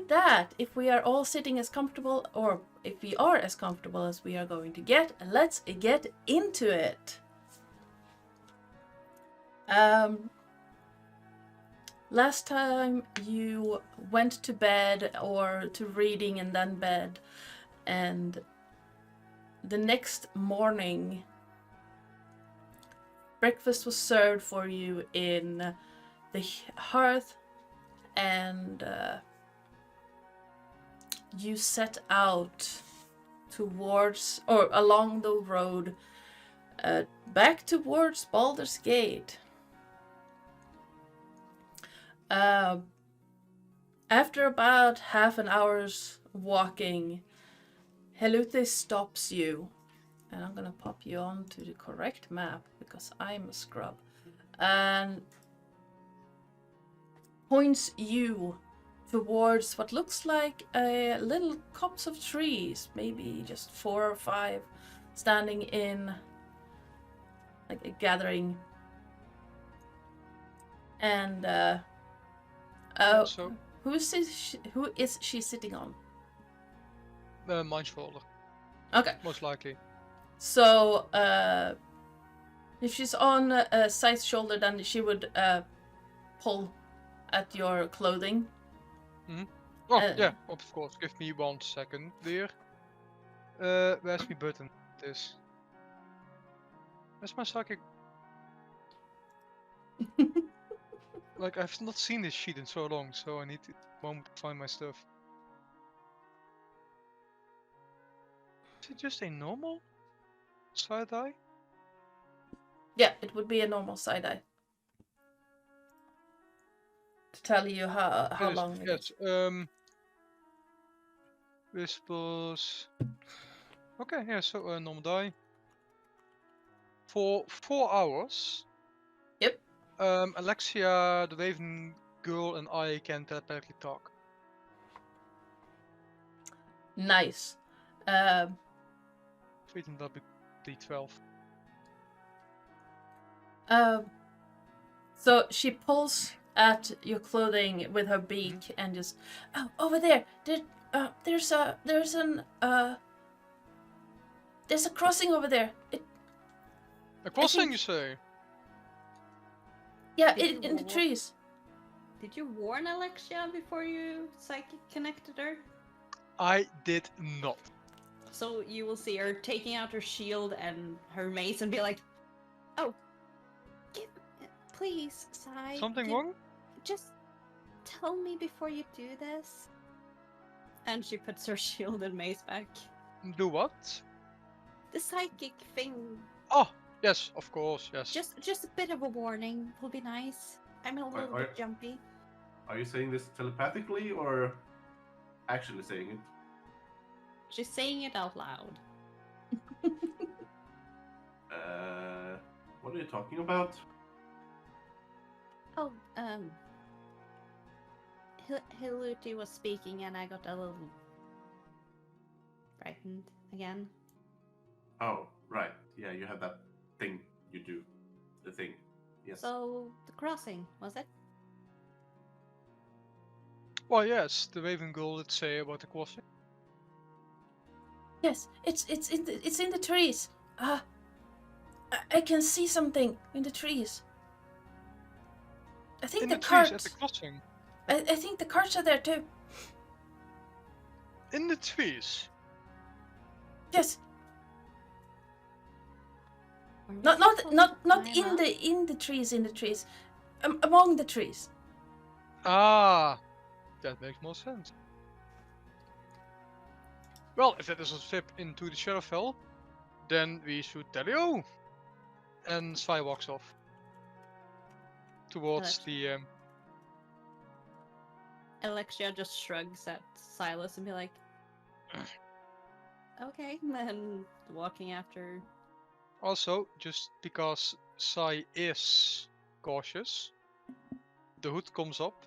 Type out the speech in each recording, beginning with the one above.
with that, if we are all sitting as comfortable, or if we are as comfortable as we are going to get, let's get into it. Last time you went to bed, or to reading and then bed, and the next morning breakfast was served for you in the hearth, and you set out towards, or along the road, back towards Baldur's Gate. After about half an hour's walking, Lillith stops you, and I'm gonna pop you onto the correct map because I'm a scrub, and points you towards what looks like a little copse of trees, maybe just 4 or 5, standing in like a gathering. And So, who is she sitting on? my shoulder, Okay, most likely. so if she's on a side's shoulder, then she would pull at your clothing. Mm-hmm. Oh, yeah, of course. Give me 1 second, dear. Where's my button? This. Where's my psychic? Like, I've not seen this sheet in so long, so I need to moment to find my stuff. Is it just a normal side eye? Yeah, it would be a normal side eye. To tell you how long it is. Yes, this was... Okay, yeah, so normal die. For 4 hours... Yep. Alexia, the Raven Girl, and I can telepathically talk. Nice. Sweet, and that'll be D12. So she pulls at your clothing with her beak and just, oh, over there. There's a crossing over there. A crossing, you say? Yeah, in the trees. Did you warn Alexia before you psychic connected her? I did not. So you will see her taking out her shield and her mace and be like, "Oh, please, Sai. Something wrong? Just tell me before you do this." And she puts her shield and mace back. Do what? The psychic thing. Oh, yes, of course, yes. Just a bit of a warning will be nice. I'm a little bit jumpy. Are you saying this telepathically or actually saying it? She's saying it out loud. What are you talking about? Oh, Hiluti was speaking and I got a little frightened again. Oh, right. Yeah, you have that thing you do. The thing. Yes. So, the crossing, was it? Well, yes, the Raven Girl did say about the crossing. Yes, it's in the trees. I can see something in the trees. I think in the trees carts. at the crossing. I think the carts are there too. In the trees. Yes. Not in the trees. Among the trees. Ah, that makes more sense. Well, if that doesn't fit into the Shadowfell, then we should tell you. And Sai walks off towards the. Alexia just shrugs at Silas and be like, "Okay," and walking after. Also, just because Sai is cautious, the hood comes up.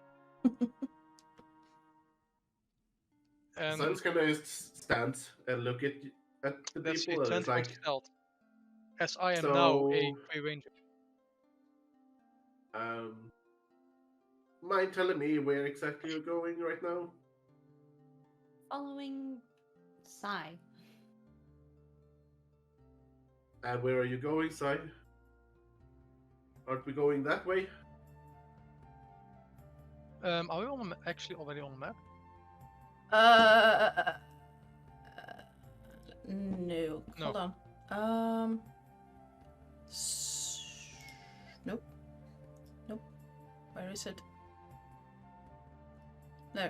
And Silas kind of stands and look at the that's people and it's like, stealth. As I am now a free ranger. Mind telling me where exactly you're going right now? Following Sai. And where are you going, Si? Aren't we going that way? Are we on actually already on the map? No. No. Hold on. Nope. Nope. Where is it? No.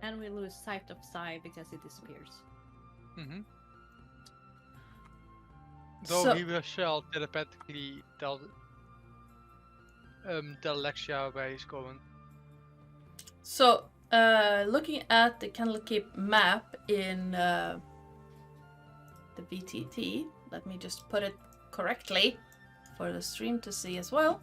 And we lose sight of Sai because he disappears. Mm-hmm. Though So- he shall telepathically tell Lexia where he's going. So, looking at the Candlekeep map in the VTT, let me just put it correctly for the stream to see as well.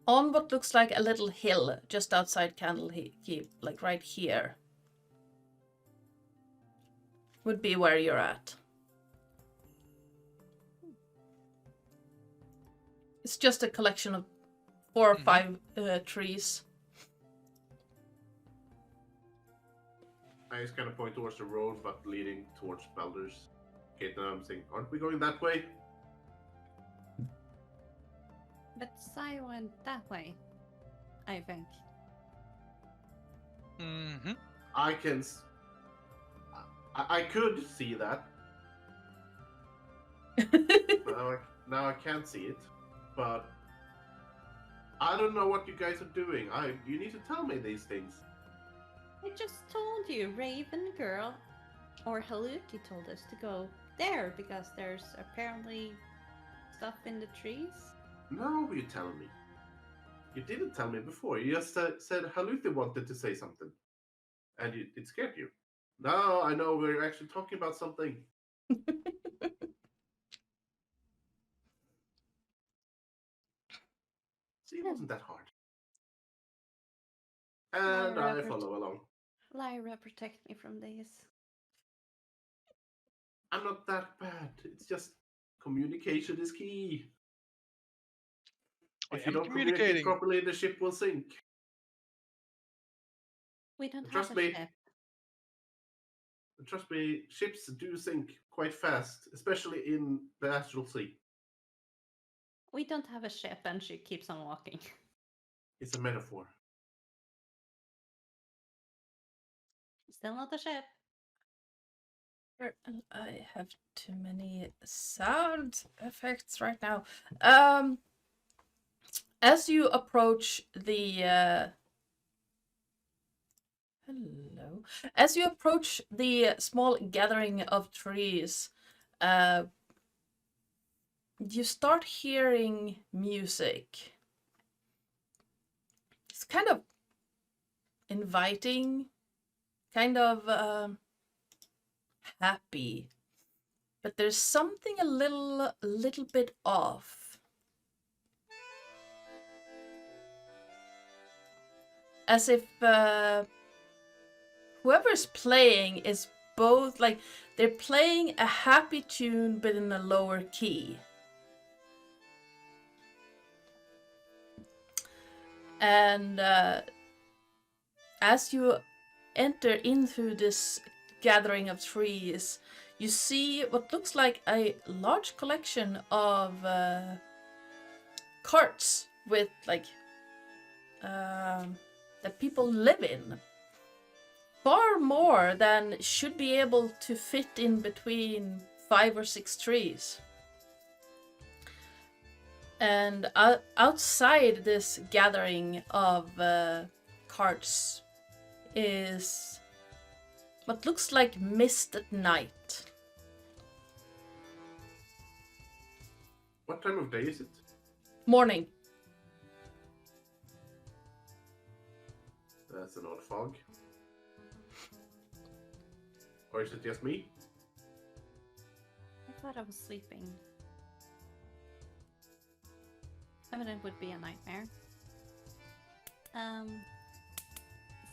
On what looks like a little hill just outside Candlekeep, like right here, would be where you're at. It's just a collection of 4 or 5 trees. I just kind of point towards the road, but leading towards Baldur's Gate. And I'm saying, aren't we going that way? But Sai went that way, I think. Mm-hmm. I can. I could see that. Now I can't see it, but I don't know what you guys are doing. You need to tell me these things. I just told you, Raven Girl, or Haluki told us to go there because there's apparently stuff in the trees. No, you tell me. You didn't tell me before. You just said Haluthi wanted to say something, and it scared you. Now I know we're actually talking about something. See, it wasn't that hard. And Lyra, I follow along. Lyra, protect me from this. I'm not that bad. It's just communication is key. I If you am don't communicate communicating. properly, the ship will sink. We don't Trust have a me. ship. And trust me, ships do sink quite fast, especially in the astral sea. We don't have a ship, and she keeps on walking. It's a metaphor. Still not a ship. I have too many sound effects right now. As you approach the hello, as you approach the small gathering of trees, you start hearing music. It's kind of inviting, kind of happy, but there's something a little bit off. As if whoever's playing is both like they're playing a happy tune but in a lower key. And as you enter into this gathering of trees, you see what looks like a large collection of carts with like that people live in. Far more than should be able to fit in between 5 or 6 trees. And outside this gathering of carts is what looks like mist at night. What time of day is it? Morning. That's an odd fog. Or is it just me? I thought I was sleeping. I mean, it would be a nightmare.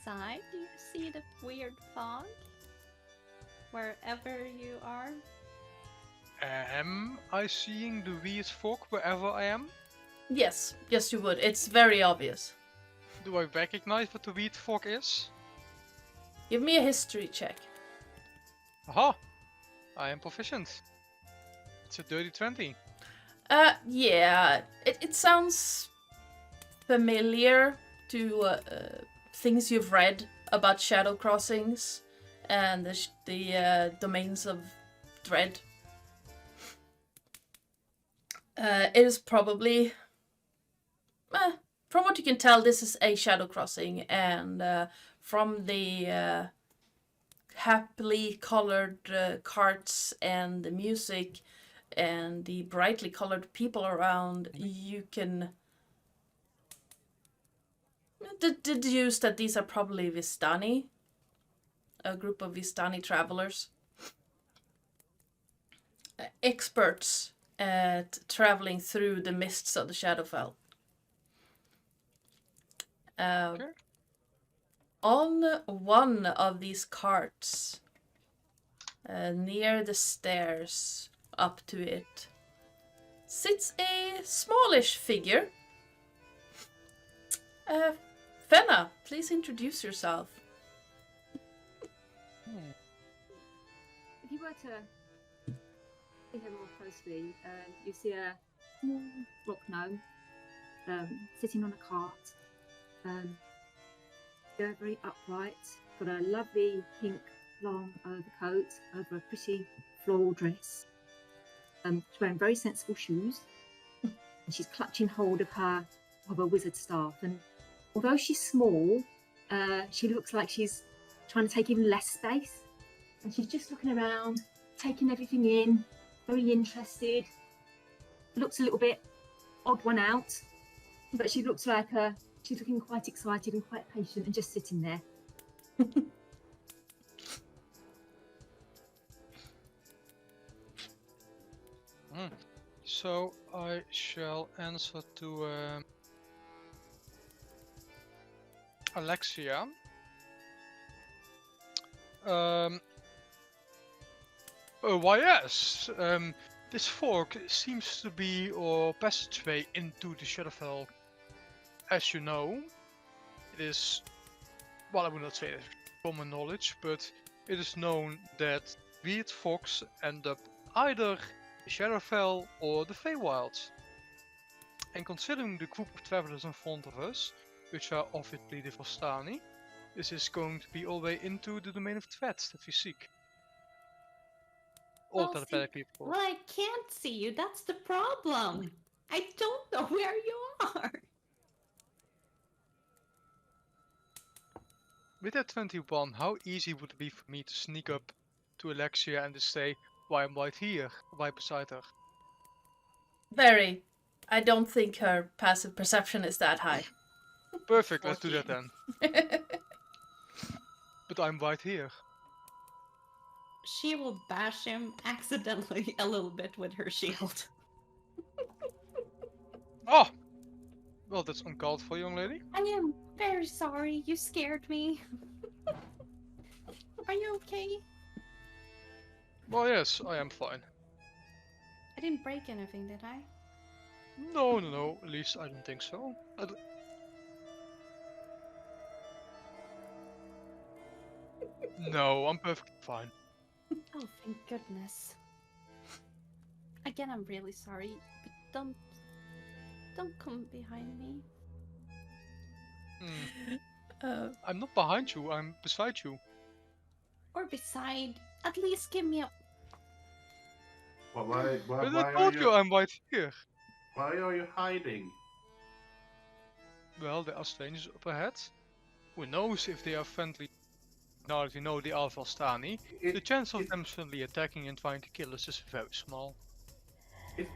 Sai, do you see the weird fog? Wherever you are? Am I seeing the weird fog wherever I am? Yes, yes you would. It's very obvious. Do I recognize what the wheat fork is? Give me a history check. Aha! I am proficient. It's a dirty 20. Yeah, it sounds familiar to things you've read about shadow crossings and the domains of dread. It is probably, from what you can tell, this is a shadow crossing, and from the happily colored carts and the music and the brightly colored people around, you can deduce that these are probably Vistani, a group of Vistani travelers, experts at traveling through the mists of the Shadowfell. Okay. On one of these carts, near the stairs up to it, sits a smallish figure. Fenna, please introduce yourself. If you were to see her more closely, you see a small rock gnome sitting on a cart. They're very upright, got a lovely pink long overcoat over a pretty floral dress. She's wearing very sensible shoes, and she's clutching hold of her wizard staff. And although she's small, she looks like she's trying to take even less space. And she's just looking around, taking everything in, very interested. Looks a little bit odd one out, but she looks like she's looking quite excited and quite patient and just sitting there. So I shall answer to Alexia. Why yes, this fork seems to be our passageway into the Shadowfell. As you know, it is, well, I would not say that common knowledge, but it is known that weird forks end up either the Shadowfell or the Feywilds. And considering the group of travelers in front of us, which are obviously the Vistani, this is going to be all the way into the domain of threats that we seek. All telepathically, of course. Well, I can't see you. That's the problem. I don't know where you are. With that 21, how easy would it be for me to sneak up to Alexia and to say, why I'm right here, right beside her? Very. I don't think her passive perception is that high. Perfect, let's do that then. But I'm right here. She will bash him accidentally a little bit with her shield. Oh! Well, that's uncalled for, young lady. I am very sorry. You scared me. Are you okay? Well, yes, I am fine. I didn't break anything, did I? No, at least I don't think so. No, I'm perfectly fine. Oh, thank goodness. Again, I'm really sorry, but don't come behind me. I'm not behind you, I'm beside you. Or beside. At least give me a... Well, why But I are told you I'm right here. Why are you hiding? Well, there are strangers up ahead. Who knows if they are friendly? Now that we know they are Vistani, the chance of them suddenly attacking and trying to kill us is very small.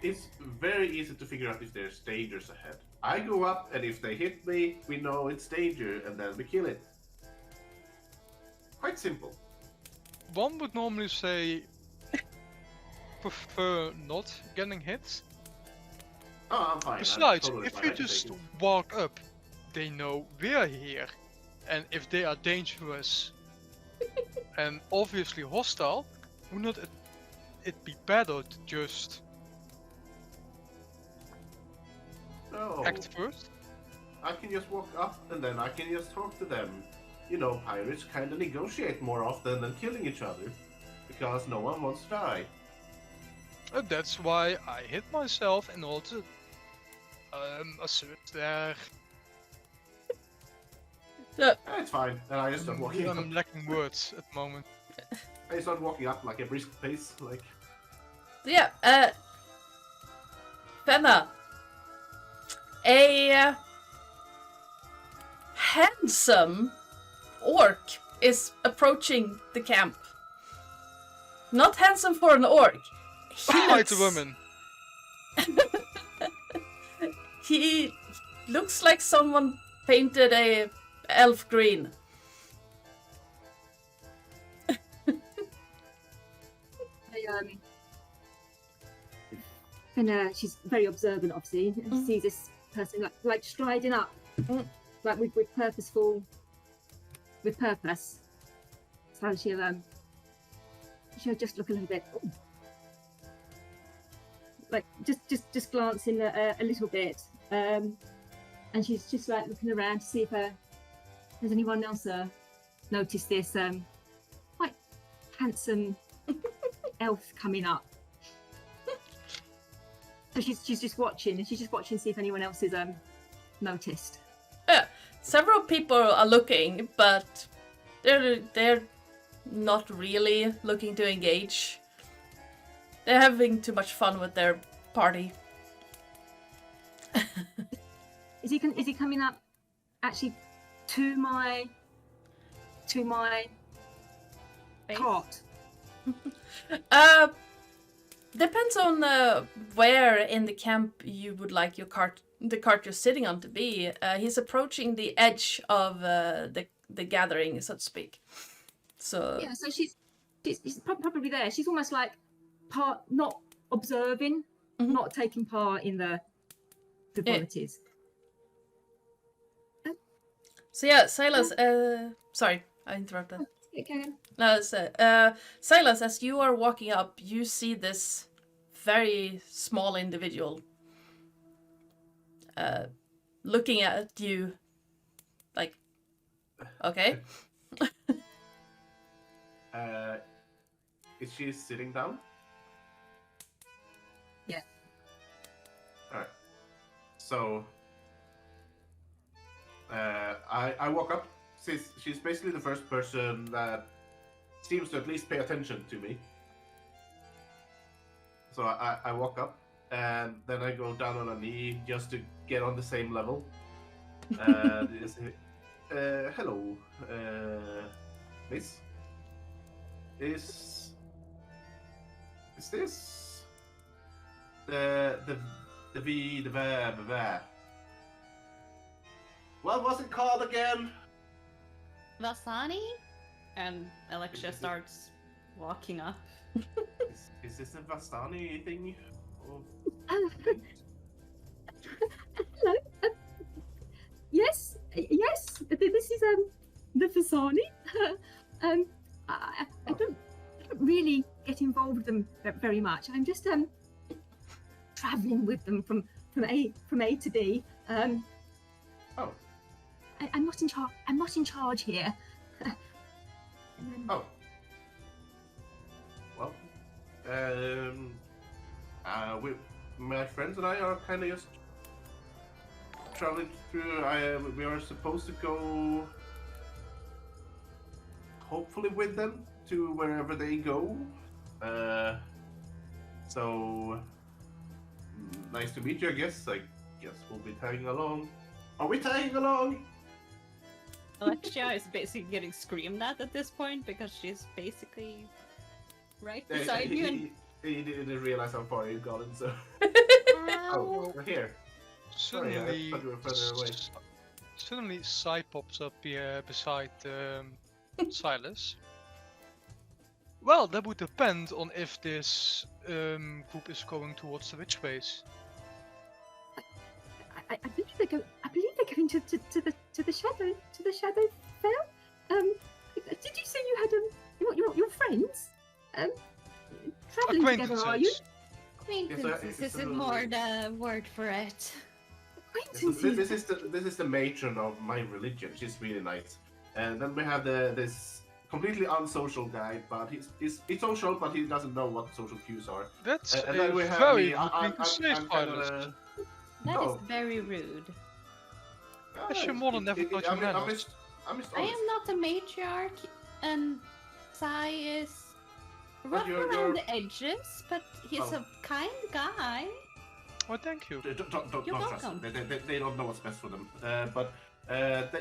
It's very easy to figure out if there's dangers ahead. I go up, and if they hit me, we know it's danger, and then we kill it. Quite simple. One would normally say prefer not getting hit. Oh, I'm fine. Besides, I'm totally if fine. you I can just take it. walk up, they know we're here. And if they are dangerous and obviously hostile, would not it be better to just No. Act first. I can just walk up and then I can just talk to them. You know, pirates kind of negotiate more often than killing each other. Because no one wants to die. That's why I hid myself in order to assert their... So, It's fine. And I just start walking up. I'm lacking words at the moment. I start walking up like a brisk pace, like... yeah, Fenna. A handsome orc is approaching the camp. Not handsome for an orc. Fight the woman! He looks like someone painted a elf green. And she's very observant, obviously, and sees this person like striding up, like with purpose. So she'll just look a little bit, like just glancing a little bit, and she's just like looking around to see if has anyone else noticed this quite handsome elf coming up. So she's just watching, and she's just watching to see if anyone else is noticed. Several people are looking, but they're not really looking to engage. They're having too much fun with their party. Is he coming up actually to my cart? Depends on where in the camp you would like the cart you're sitting on to be. He's approaching the edge of the gathering, so to speak. So yeah, so she's probably there. She's almost like not observing, not taking part in the frivolities. So yeah, Silas. Sorry, I interrupted. Okay. No, Silas, as you are walking up, you see this very small individual looking at you like, okay. Is she sitting down? Yeah. Alright. So I walk up. She's basically the first person that seems to at least pay attention to me. So I walk up, and then I go down on a knee just to get on the same level. And say, hello, miss. Is this the what was it called again? Vasani? And Alexia starts walking up. Is this a Vastani thing? Or... Hello. Yes. This is the Vasani. I don't really get involved with them very much. I'm just traveling with them from A to B. Oh. I'm not in charge. I'm not in charge here. Oh. Well, my friends and I are kind of just traveling through. We are supposed to go, hopefully, with them to wherever they go. So nice to meet you. I guess we'll be tagging along. Are we tagging along? Alexia is basically getting screamed at this point because she's basically right beside you. And... He didn't realize how far he'd gotten, so... Oh, we're here. Sorry, I thought we were further away. Suddenly, Sai pops up here beside Silas. Well, that would depend on if this group is going towards the witch base. I believe they're going to the Shadowfell. Did you say you had your friends traveling together? Are you? Acquaintances isn't more the word for it. acquaintances. This is the matron of my religion. She's really nice. And then we have this completely unsocial guy, but he's social, but he doesn't know what social cues are. That's And then we have very me. rude to say, I'm kind of Silas. That No. is very rude. Yes, your mother never taught you manners. I'm just I honest. am not a matriarch, and Sai is rough you're- around the edges, but he's Oh. a kind guy. Oh, thank you. You're Don't trust welcome. them. They don't know what's best for them. But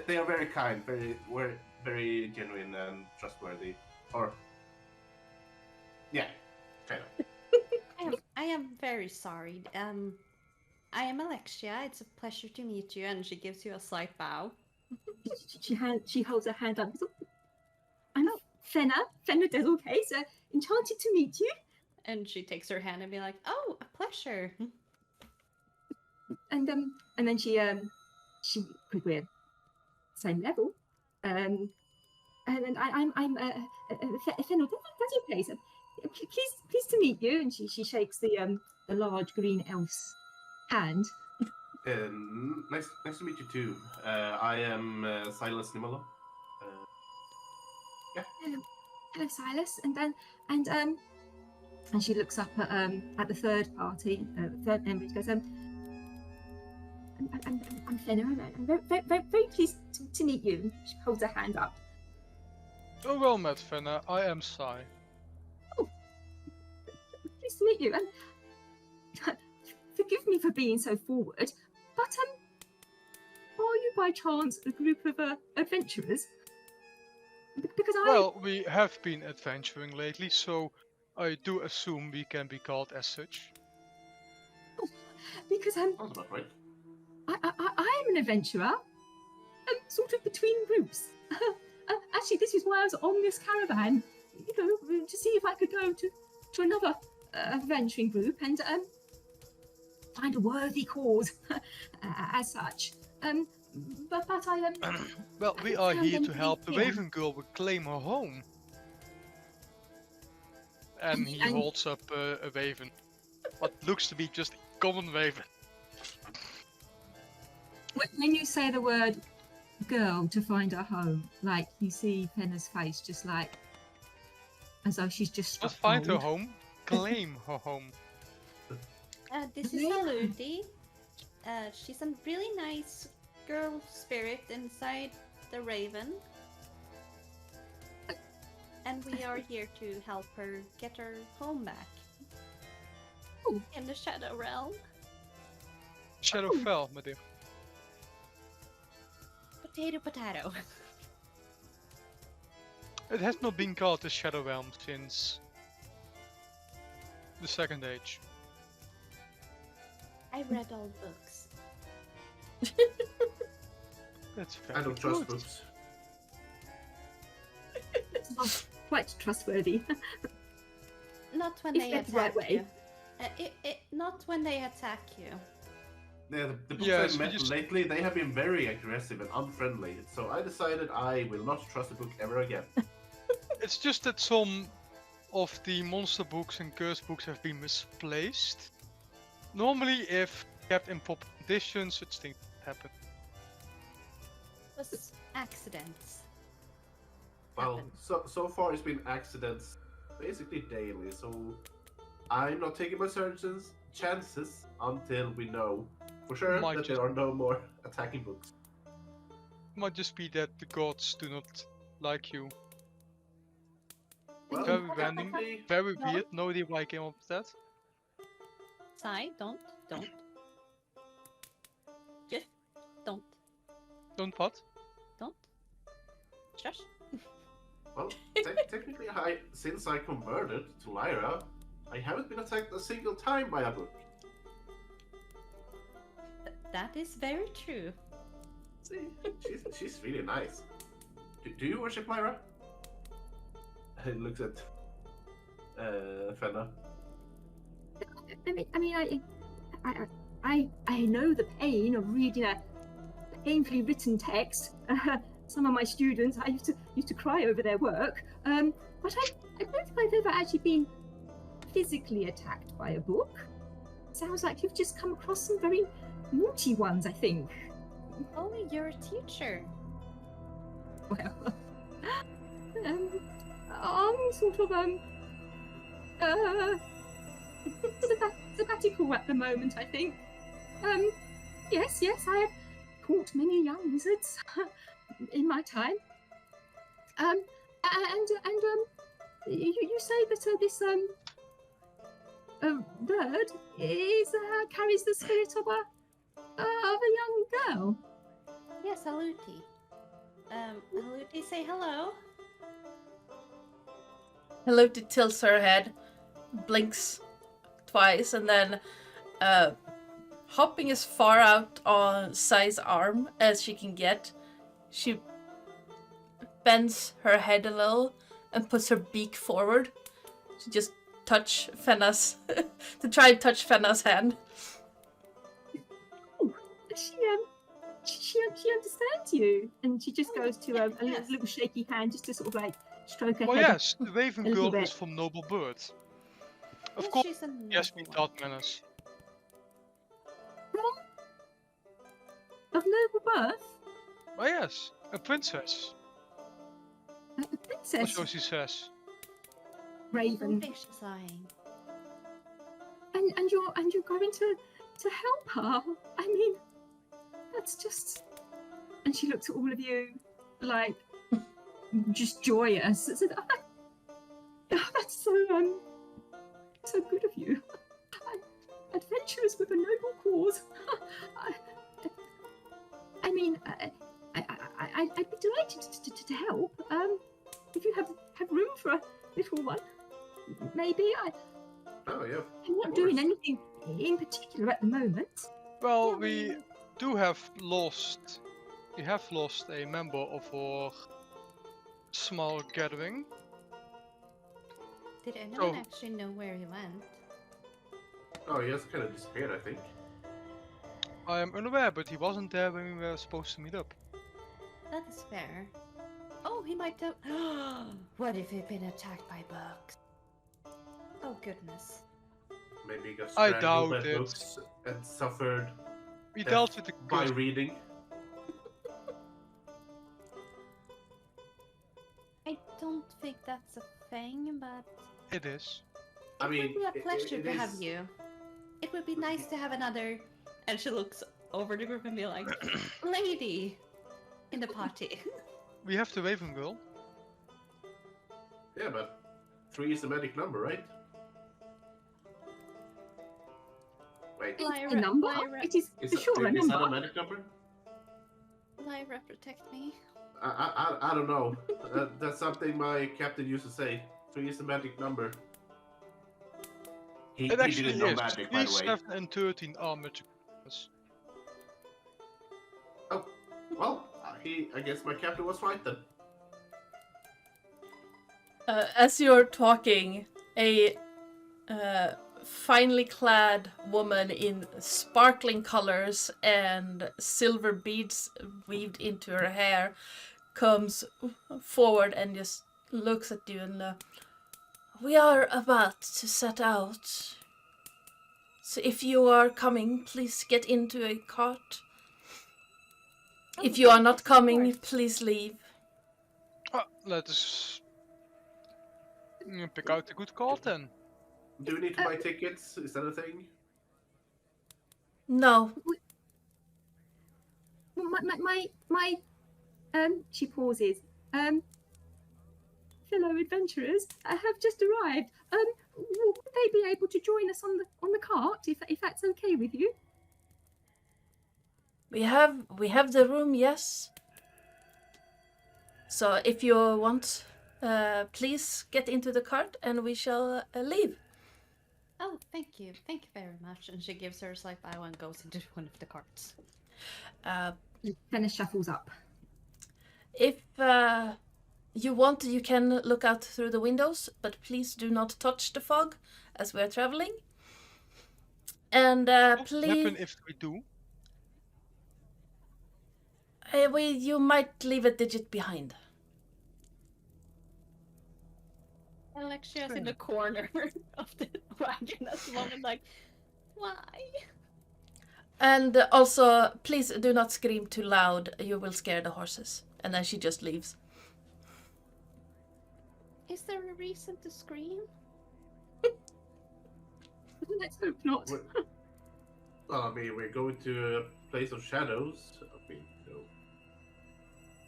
they are very kind, very genuine and trustworthy. Or yeah, kind of. I am very sorry. I am Alexia. It's a pleasure to meet you, and she gives you a slight bow. She holds her hand up. I'm Fenna Devilcase. Enchanted to meet you. And she takes her hand and be like, "Oh, a pleasure." And then she because we're same level. And then I'm Fenna Devilcase. Pleased to meet you. And she shakes the large green elf's hand. Nice to meet you too. I am Silas Nimala. Hello, Silas. And she looks up at the third party, third member. She goes, I'm Fenna. I'm very pleased to meet you. She holds her hand up. Oh, well met, Fenna. I am Sai. Pleased to meet you. And forgive me for being so forward, but are you by chance a group of adventurers? Because Well, we have been adventuring lately, so I do assume we can be called as such. because Sounds about right. I am an adventurer, sort of between groups. Actually, this is why I was on this caravan, to see if I could go to another adventuring group and find a worthy cause, as such. But I Well, we I are found here to them help the here. Raven Girl reclaim her home. And he And- holds up a raven. What looks to be just a common raven. When you say the word girl to find her home, like you see Fenna's face, just like as though she's just struck Not find her gold. home, claim her home. This is Haluti. She's a really nice girl spirit inside the Raven. And we are here to help her get her home back. Oh. In the Shadow Realm. Shadowfell, my dear. Potato, potato. It has not been called the Shadow Realm since the Second Age. I read all books. That's very I don't trust good. books. It's not quite trustworthy. Not when If they that's the right attack way. you. Not when they attack you. Yeah, the books Yes, I've we met just- lately, they have been very aggressive and unfriendly. So I decided I will not trust a book ever again. It's just that some of the monster books and curse books have been misplaced. Normally, if kept in proper conditions, such things happen. It was accidents. Well, Happen. so far it's been accidents basically daily. So I'm not taking my chances until we know for sure Might that just- there are no more attacking books. Might just be that the gods do not like you. Well, Very random, technically- very No. weird. No idea why I came up with that. Sai, don't. Just don't. Don't what? Don't. Shush. Well, technically, since I converted to Lyra, I haven't been attacked a single time by a book. That is very true. See, she's really nice. Do you worship Lyra? He looks at Fenna. I know the pain of reading a painfully written text. Some of my students, I used to cry over their work. But I don't think I've ever actually been physically attacked by a book. sounds like you've just come across some very naughty ones, I think. Oh, you're a teacher. Well, I'm sort of sabbatical at the moment, I think. Yes, I have caught many young wizards in my time. You say that this bird is carries the spirit of a young girl. Yes, Haluti. Haluti, say hello. Haluti tilts her head, blinks twice, and then hopping as far out on Sai's arm as she can get, she bends her head a little and puts her beak forward to just touch Fenna's to try and touch Fenna's hand. Oh, she understands you, and she just goes to a yes. little shaky hand just to sort of like stroke her Well, head. yes, the Raven a little Girl bit. is from Noble Bird. Of Yes, course, she's a yes, we noble taught one. manners. Of noble birth, Oh yes, a princess. a Or princess so she says. I Raven, don't think she's lying. and you're going to help her. I mean, that's just. And she looks at all of you like just joyous. It's that's so good of you. Adventurers with a noble cause. I mean, I'd be delighted to help. If you have room for a little one, maybe. Oh yeah. I'm not doing anything in particular at the moment. Well, Yeah, we do have lost. We have lost a member of our small gathering. Did anyone So- actually know where he went? Oh, he has kind of disappeared, I think. I am unaware, but he wasn't there when we were supposed to meet up. That is fair. Oh, he might have. What if he'd been attacked by bugs? Oh goodness. Maybe he got I strangled doubt by it. books and suffered We death dealt with the by curse. reading. I don't think that's a thing, but It is. it I mean, would be a it- pleasure it to have is- you. It would be nice to have another. And she looks over the group and be like, lady in the party. We have the Raven Girl. Yeah, but 3 is the magic number, right? Wait, It's a Lyra- number. Lyra- It is is, for sure a is that a number. magic number? Lyra, protect me. I don't know. That's something my captain used to say. 3 is the magic number. He It actually didn't know is. magic, by 3, the way. 7, and 13 are magic numbers. Oh, well, I guess my captain was right then. As you're talking, a finely clad woman in sparkling colors and silver beads weaved into her hair comes forward and just looks at you and we are about to set out. So if you are coming, please get into a cart. If you are not coming, please leave. Let us pick out a good card then. Do we need to buy tickets? Is that a thing? No, My she pauses. Fellow adventurers have just arrived. Would they be able to join us on the cart if that's okay with you? we have the room, yes. So if you want, please get into the cart and we shall leave. Oh, thank you. Thank you very much. And she gives her a slight bow and goes into one of the carts. Dennis shuffles up. If you want, you can look out through the windows, but please do not touch the fog as we're traveling. And What will please, happen if we do? you might leave a digit behind. Alexia's in the corner of the wagon at the moment, like, Why? And also, please do not scream too loud. You will scare the horses. And then she just leaves. Is there a reason to scream? Let's hope not. Well, I mean, we're going to a place of shadows. I mean, you know,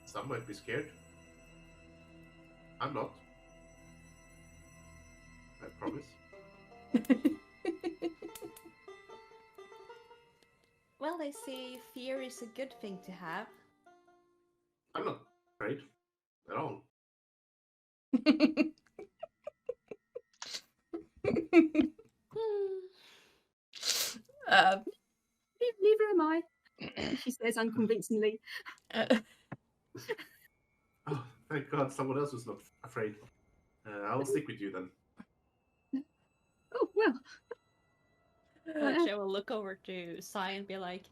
some might be scared. I'm not. I promise. Well, they say fear is a good thing to have. I'm not afraid at all. Neither am I, she says unconvincingly. Oh, thank God, someone else was not afraid. I'll stick with you then. Oh, well. Alexia will look over to Sai and be like,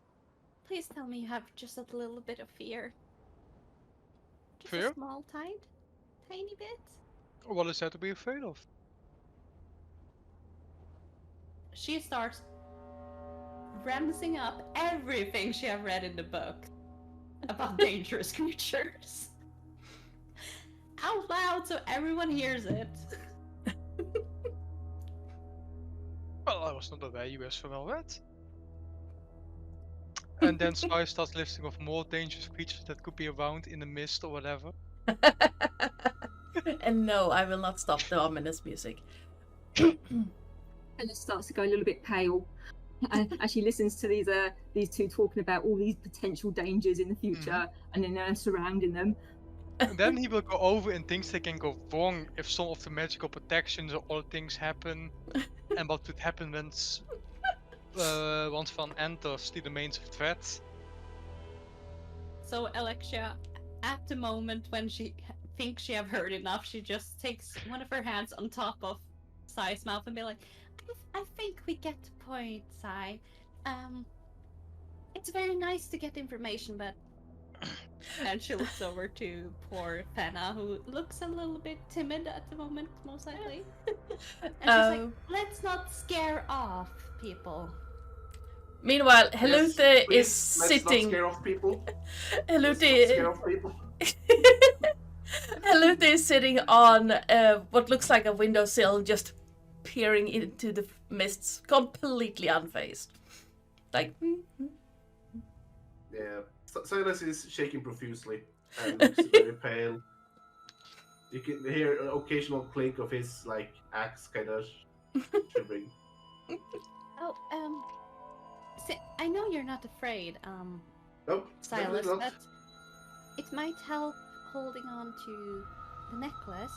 please tell me you have just a little bit of fear. Just Fear? a small, tiny bit. What is there to be afraid of? She starts ramsing up everything she have read in the book about dangerous creatures. Out loud so everyone hears it. Well, I was not aware you were so well read. And then Sai starts listing off more dangerous creatures that could be around in the mist or whatever. And no, I will not stop the ominous music. Ella starts to go a little bit pale as she listens to these two talking about all these potential dangers in the future and then surrounding them. And then he will go over and things that can go wrong if some of the magical protections or other things happen. And what would happen once Van enters the domains of threat. So Alexia, at the moment when she thinks she have heard enough, she just takes one of her hands on top of Sai's mouth and be like, I think we get the point, Sai. It's very nice to get information, but... And she looks over to poor Fenna, who looks a little bit timid at the moment, most likely. And she's like, let's not scare off people. Meanwhile, Helute Yes, please, is let's sitting. not scare off people. Helute Let's not scare off people. Helute is sitting on what looks like a windowsill, just peering into the mists, completely unfazed. Like, Yeah, Silas is shaking profusely and looks very pale. You can hear an occasional clink of his like axe kind of shivering. Oh, I know you're not afraid, Nope, Silas, definitely not. but it might help holding on to the necklace.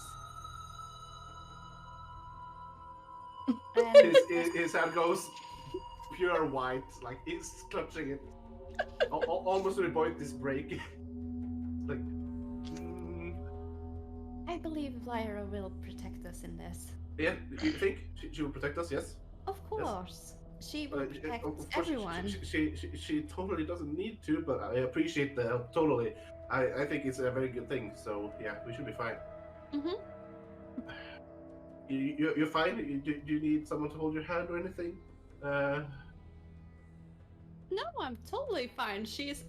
His hand goes pure white, like he's clutching it. Almost to the point this break. Like, I believe Lyra will protect us in this. yeah, you think she will protect us? Yes. Of course. She will protect Of course, everyone. She totally doesn't need to, but I appreciate the help totally. I think it's a very good thing. So yeah, we should be fine. Mm-hmm. You're fine. Do you need someone to hold your hand or anything? No, I'm totally fine. She's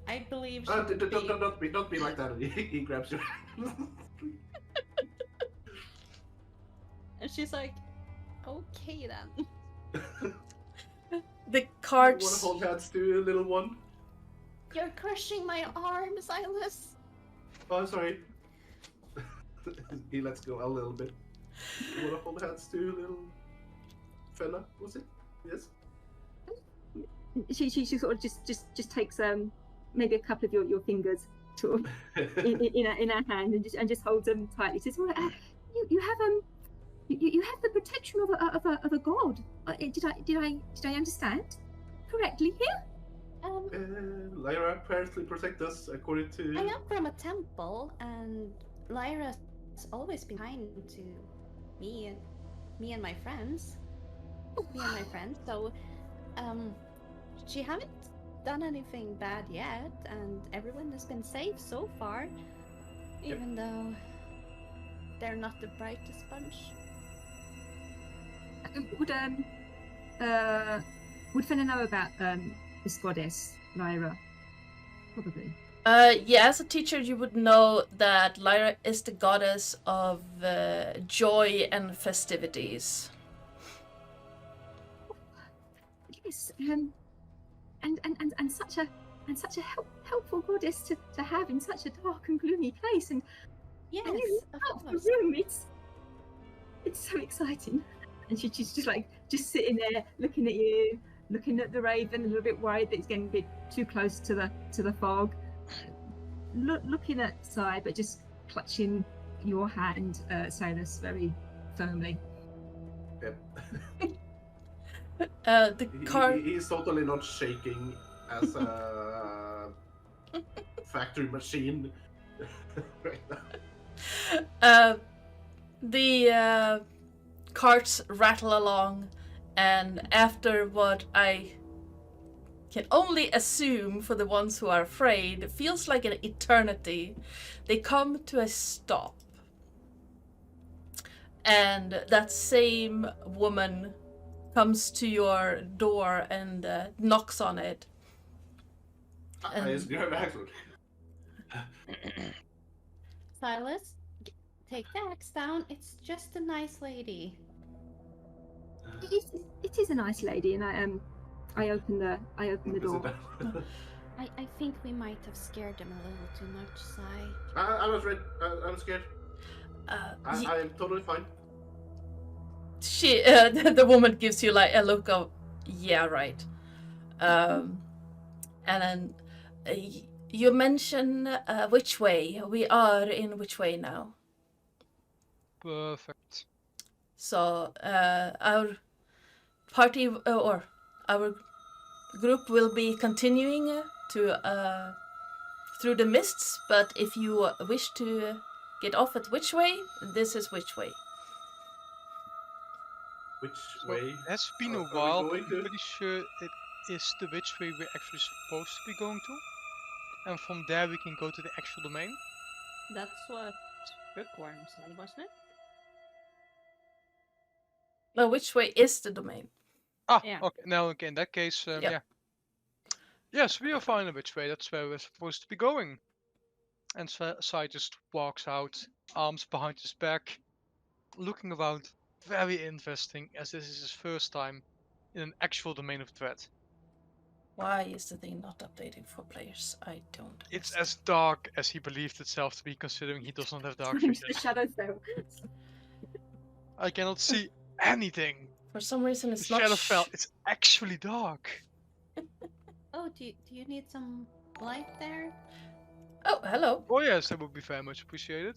I believe she Don't be like that. He grabs your hand. And she's like, okay then. the You want carts. to hold hands to little one? You're crushing my arm, Silas. Oh, sorry. He lets go a little bit. You want to hold hands to little Fenna? Was it? Yes. She sort of just takes maybe a couple of your fingers sort of in her hand and just holds them tightly. Says, "Well, you have the protection of a god. Did I understand correctly here?" Lyra apparently protect us according to. I am from a temple, and Lyra's always been kind to me and my friends. So, she haven't done anything bad yet, and everyone has been safe so far, even though they're not the brightest bunch. would Fenna know about this goddess, Lyra? Probably. Yeah, as a teacher, you would know that Lyra is the goddess of joy and festivities. Yes, and such a helpful goddess to have in such a dark and gloomy place. And Yes, you of out the course. room. It's so exciting. And she's just sitting there looking at you, looking at the raven, a little bit worried that it's getting a bit too close to the fog. Looking at Sai, but just clutching your hand, Silas, very firmly. Yep. The car. He's totally not shaking as a factory machine right now. The carts rattle along, and after what I can only assume for the ones who are afraid, it feels like an eternity, they come to a stop. And that same woman comes to your door and knocks on it. I just grab Axel. Silas, take the axe down. It's just a nice lady. It is a nice lady, and I open the door. I think we might have scared them a little too much, Sai. I was ready. I'm scared. I am totally fine. She, the woman gives you like a look of, yeah, right. And then you mention which way. We are in which way now? Perfect. So our party or our group will be continuing to through the mists. But if you wish to get off at which way, this is which way. Which So way? it's been a are we while, but going I'm to? pretty sure it is the which way we're actually supposed to be going to. And from there we can go to the actual domain. That's what Bookworm said, wasn't it? No, which way is the domain? Ah, Yeah. okay. Now, okay, in that case, Yep. yeah. Yes, we are fine which way. That's where we're supposed to be going. And Sai just walks out, arms behind his back, looking around. Very interesting, as this is his first time in an actual domain of dread. Why is the thing not updating for players? I don't It's understand. as dark as he believed itself to be, considering he does not have dark Into the vision. Shadowfell. I cannot see anything. For some reason, The it's not. Shadowfell, it's actually dark. Oh, do you need some light there? Oh, hello. Oh yes, that would be very much appreciated.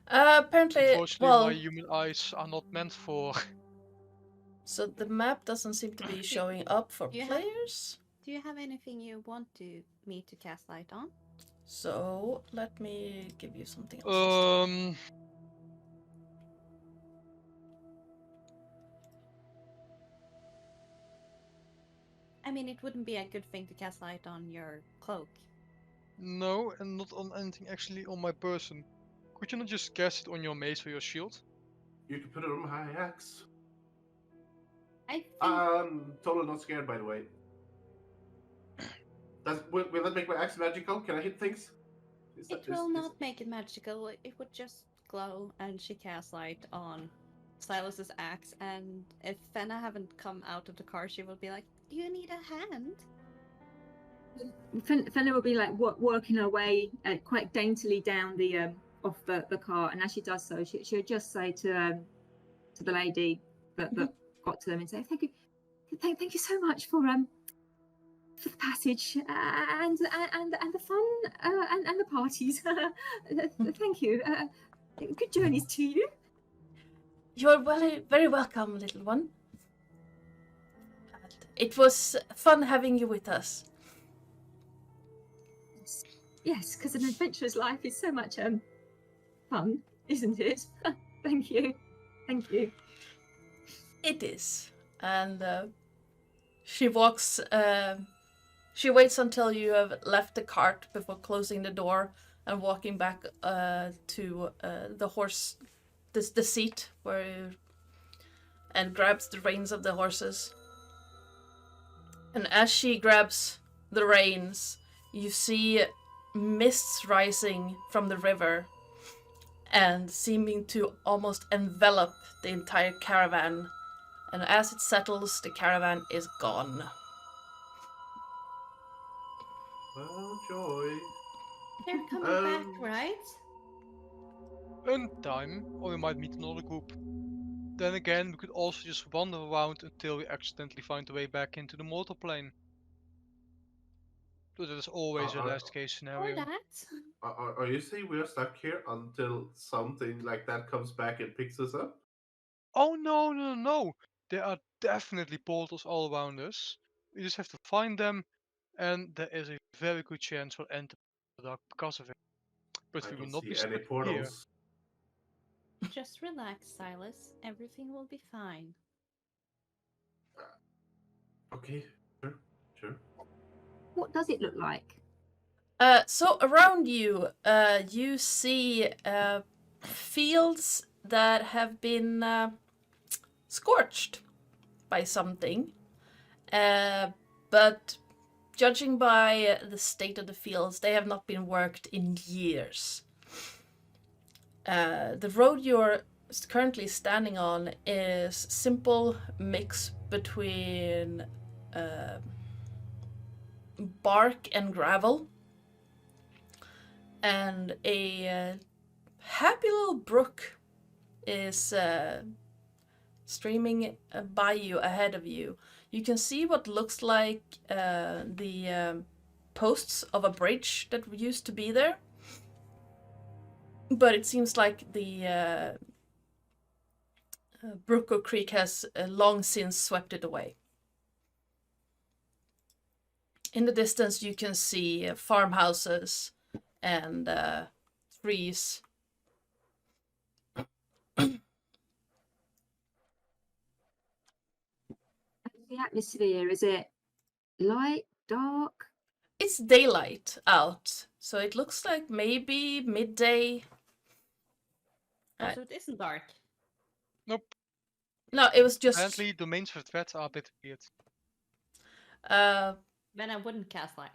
Apparently, Unfortunately, well, my human eyes are not meant for. so the map doesn't seem to be showing up for Do you have- players. Do you have anything you want me to cast light on? So let me give you something else. I mean, it wouldn't be a good thing to cast light on your cloak. No, and not on anything actually on my person. Could you not just cast it on your mace or your shield? You can put it on my axe. I think Totally not scared, by the way. Will that make my axe magical? Can I hit things? it will not make it magical. It would just glow, and she casts light on Silas's axe. And if Fenna haven't come out of the car, she will be like, "Do you need a hand?" Fenna will be like working her way quite daintily down the off the car, and as she does so, she'll just say to the lady that got to them and say, thank you so much for the passage and the fun and the parties. Thank you. Good journeys to you. You're very welcome, little one. It was fun having you with us. Yes, because an adventurer's life is so much fun, isn't it? Thank you. It is. And she walks. She waits until you have left the cart before closing the door and walking back to the horse, the seat and grabs the reins of the horses. And as she grabs the reins, you see mists rising from the river and seeming to almost envelop the entire caravan. And as it settles, the caravan is gone. Well, joy. They're coming back, right? In time, or we might meet another group. Then again, we could also just wander around until we accidentally find a way back into the mortal plane. So that is always a Are, last case Or scenario. that. are you saying we're stuck here until something like that comes back and picks us up? Oh no, no, no! There are definitely portals all around us. We just have to find them, and there is a very good chance we'll enter the dark because of it. But I we will don't not be see any stuck here. portals. Just relax, Silas. Everything will be fine. Okay, sure. What does it look like? So around you, you see fields that have been scorched by something. But judging by the state of the fields, they have not been worked in years. The road you're currently standing on is simple mix between bark and gravel, and a happy little brook is streaming by you ahead of you. You can see what looks like the posts of a bridge that used to be there, but it seems like the brook or creek has long since swept it away. In the distance, you can see farmhouses and trees. The atmosphere, is it light, dark? It's daylight out, so it looks like maybe midday. So it isn't dark. Nope. No, it was just. Apparently, domains for threats are a bit weird. Then I wouldn't cast light.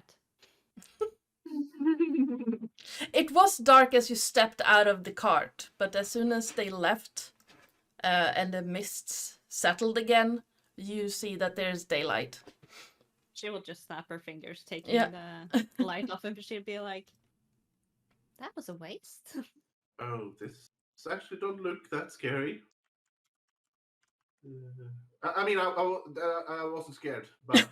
It was dark as you stepped out of the cart, but as soon as they left and the mists settled again, you see that there's daylight. She will just snap her fingers, taking the light off, and she'll be like, "That was a waste." Oh, this actually don't look that scary. I mean, I wasn't scared, but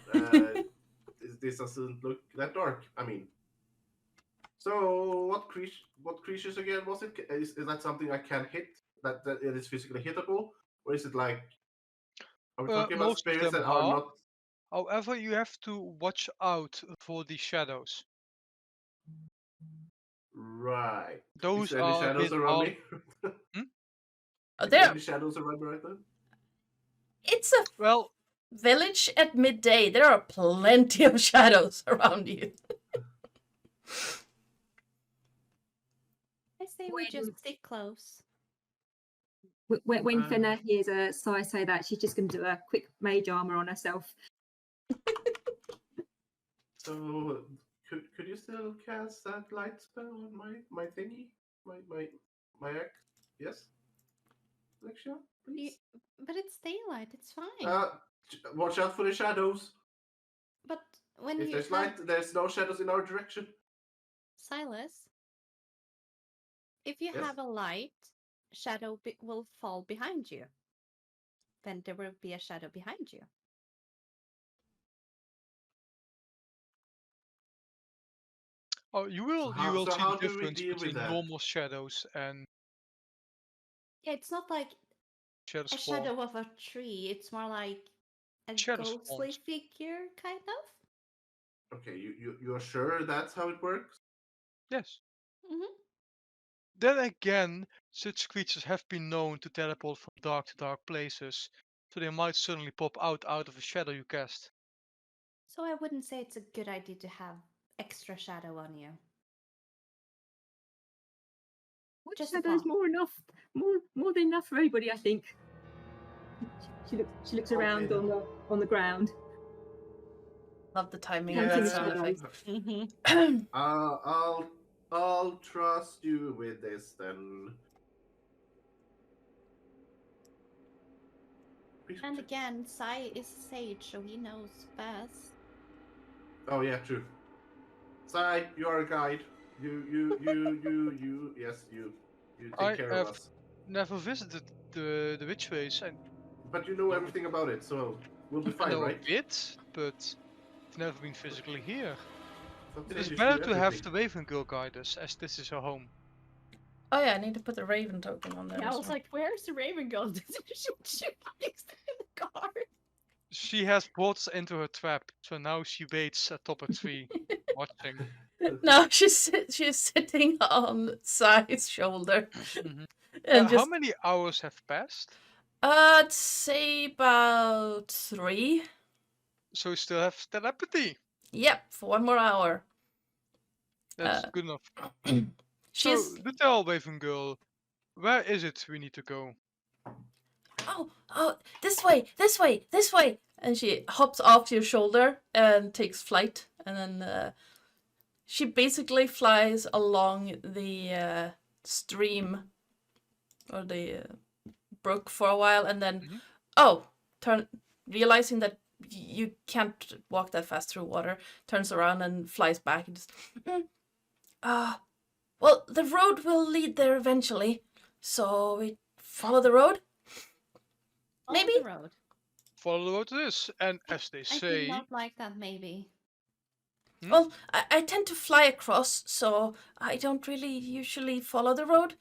this doesn't look that dark. I mean, so what creatures again was it? Is that something I can hit? That it is physically hittable, or is it like? Are we talking about Most of spirits them that are are. not? However, you have to watch out for the shadows. Right. Those Is there any are a shadows bit around hard. me? Hmm? Oh, Is there there, any shadows around me right now? it's a Well, village at midday. There are plenty of shadows around you. I say we When- just stick close. When Fenna hears Sai say that, she's just going to do a quick mage armor on herself. So could you still cast that light spell on my thingy? My axe? Yes? Alexia, please? But it's daylight. It's fine. Watch out for the shadows. But when If you there's have light, there's no shadows in our direction. Silas, if you Yes? have a light, shadow will fall behind you. Then there will be a shadow behind you. oh, you will So see how the do we difference deal with between that? normal shadows and Yeah, it's not like shadows a spawn. shadow of a tree. It's more like a Shadow ghostly spawns. figure, kind of. Okay, you're sure that's how it works? Yes. Mm-hmm. Then again, such creatures have been known to teleport from dark to dark places, so they might suddenly pop out of a shadow you cast. So I wouldn't say it's a good idea to have extra shadow on you. One Just a shadow's thought. more than enough for everybody, I think. She looks around Okay, then. on the ground. Love the timing Yeah. of that Hunting sound shadows. effect. Mm-hmm. I'll trust you with this then. And again, Sai is sage, so he knows best. Oh yeah, true. Sai, you are a guide. You. Yes, you. You take I care of have us. never visited the Witchways, and But you know everything about it, so we'll be I fine, know right? a bit, but I've never been physically here. Thought It said is you better knew to have everything. the Raven Girl guide us, as this is her home. Oh yeah, I need to put the Raven token on there. Yeah, I as was well. like, where's the Raven Girl? She next to the car. She has brought us into her trap, so now she waits atop a tree, watching. No, she's sitting on Sai's shoulder Mhm. and How just many hours have passed? I'd say about 3. So we still have telepathy. Yep, for 1 more hour. That's Uh, good enough. she's So, do tell, Raven Girl, where is it we need to go? oh, this way, this way, this way, and she hops off your shoulder and takes flight, and then she basically flies along the stream or the brook for a while, and then realizing that you can't walk that fast through water, turns around and flies back and just well, the road will lead there eventually, so we follow the road. Follow Maybe? the road. Follow the road to this, and as they I do say, not like that, maybe. Well, I tend to fly across, so I don't really usually follow the road.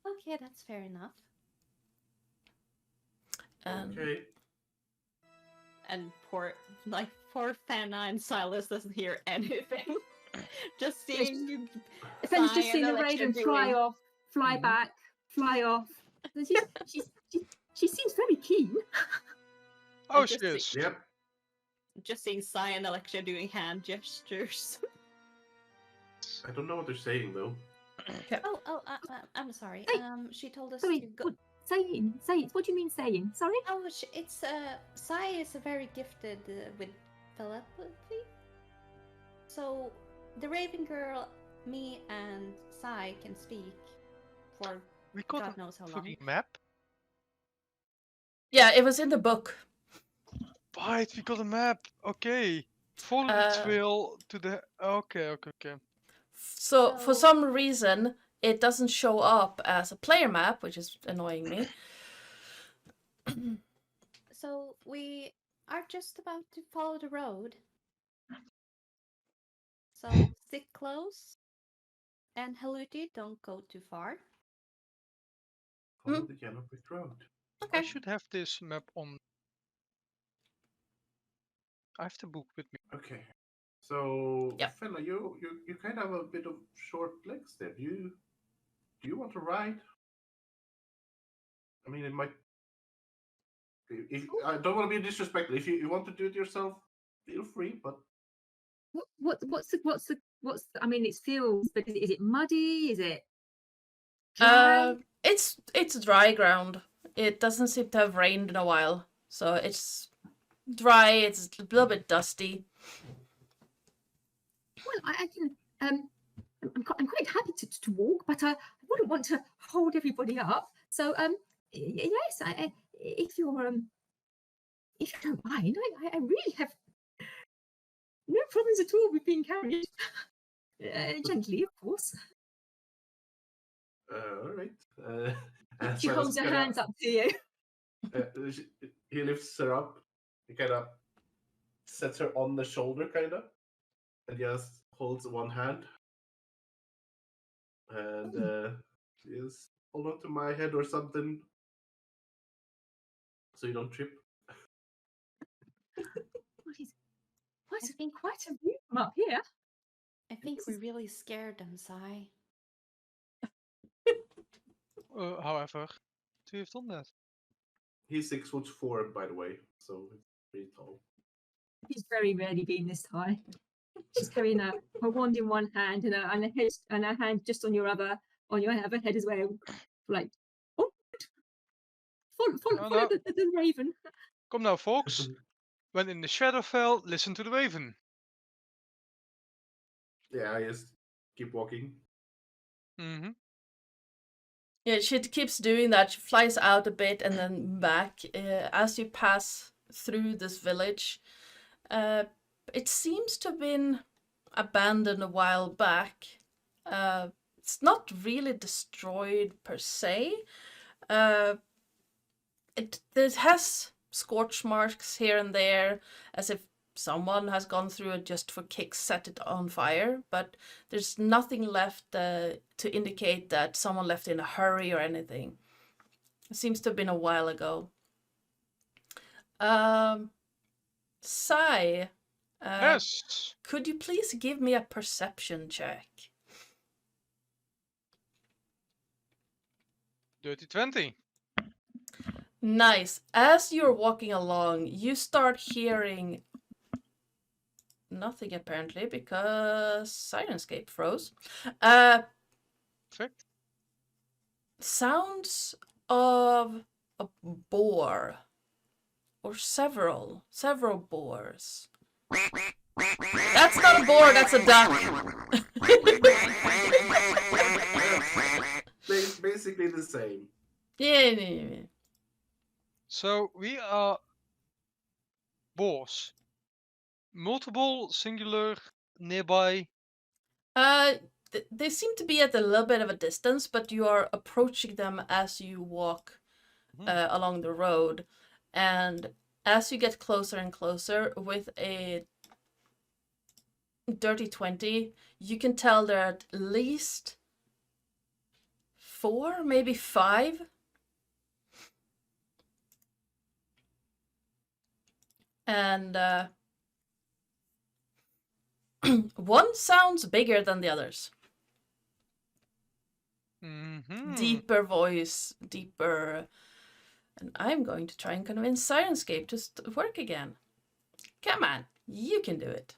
Okay, that's fair enough. Okay. And poor Fanna and Silas doesn't hear anything. Just seeing Fen's just Sai seen and the Alexa raven fly doing- off, fly back, fly off. And she seems very keen. oh, just she is. Yep. Just seeing Sai and Alexa doing hand gestures. I don't know what they're saying though. I'm sorry. Hey, She told us Sorry, to go. what, saying. What do you mean saying? Sorry? Oh, it's Sai is very gifted with telepathy. So the Raven Girl, me, and Sai can speak for We got God a knows how long. fucking map. Yeah, it was in the book. Right, we got a map. Okay. Follow the trail to the. Okay. So for So- some reason, it doesn't show up as a player map, which is annoying me. So we are just about to follow the road. So stick close. And Haluti, don't go too far. Follow the yellow brick road. I Okay. should have this map on. I have the book with me. Okay. So, Yep. fella, you kind of have a bit of short legs there. Do you want to ride? I mean, it might. If I don't want to be disrespectful, if you want to do it yourself, feel free. But What's the I mean, it feels, but is it muddy? Is it dry? It's dry ground. It doesn't seem to have rained in a while, so it's dry. It's a little bit dusty. Well, I can. I'm quite happy to walk, but I wouldn't want to hold everybody up. So yes, if you don't mind, I really have no problems at all with being carried. Gently, of course. all right. She holds her hands up to you. He lifts her up. He kind of sets her on the shoulder, kind of, and just holds one hand. And just hold on to my head or something, so you don't trip. It's been quite a view from up here. I think we really scared them, Sai. However, do you have done that? He's 6'4", by the way, so he's pretty tall. She's very rarely been this high. She's carrying her wand in one hand and her hand just on your other head as well. Like, oh, follow no. the raven. Come now, folks. When in the Shadowfell, listen to the raven. Yeah, I just keep walking. Mm-hmm. Yeah, she keeps doing that. She flies out a bit and then back. As you pass through this village, it seems to have been abandoned a while back. It's not really destroyed per se. It has scorch marks here and there, as if someone has gone through it just for kicks, set it on fire, but there's nothing left to indicate that someone left in a hurry or anything. It seems to have been a while ago. Sai, Yes. could you please give me a perception check? Dirty 20. Nice. As you're walking along, you start hearing nothing apparently because Sirenscape froze. Perfect. Sounds of a boar or several boars. That's not a boar, that's a duck. Basically the same. Yeah. So we are boars. Multiple, singular, nearby. They seem to be at a little bit of a distance, but you are approaching them as you walk along the road, and as you get closer and closer with a dirty 20, you can tell there are at least 4, maybe 5. And one sounds bigger than the others. Mm-hmm. Deeper voice, deeper. And I'm going to try and convince Sirenscape to work again. Come on, you can do it.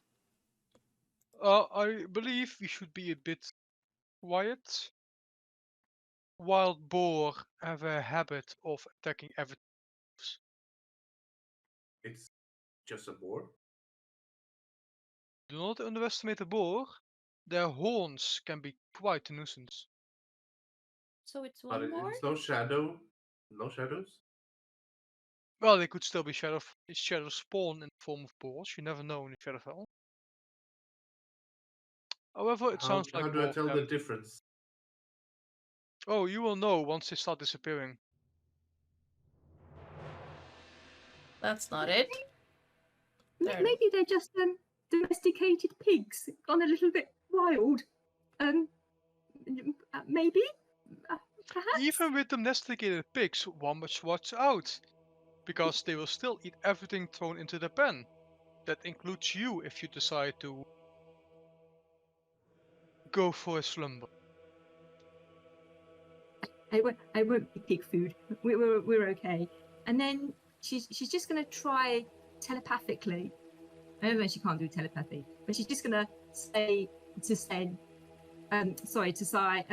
I believe we should be a bit quiet. Wild boar have a habit of attacking everything. It's just a boar. Do not underestimate a boar. Their horns can be quite a nuisance. So it's But one more? it's no shadow. No shadows? Well, they could still be shadow spawn in the form of boars. You never know in the Shadowfell. However, it sounds like How do I boar tell can. the difference? Oh, you will know once they start disappearing. That's not it. There. Maybe they're just domesticated pigs, gone a little bit wild. Maybe, perhaps. Even with domesticated pigs, one must watch out, because they will still eat everything thrown into the pen. That includes you if you decide to go for a slumber. I won't be pig food. We're okay. And then she's just gonna try telepathically. I don't know, she can't do telepathy, but she's just gonna say to Sen, to Sai,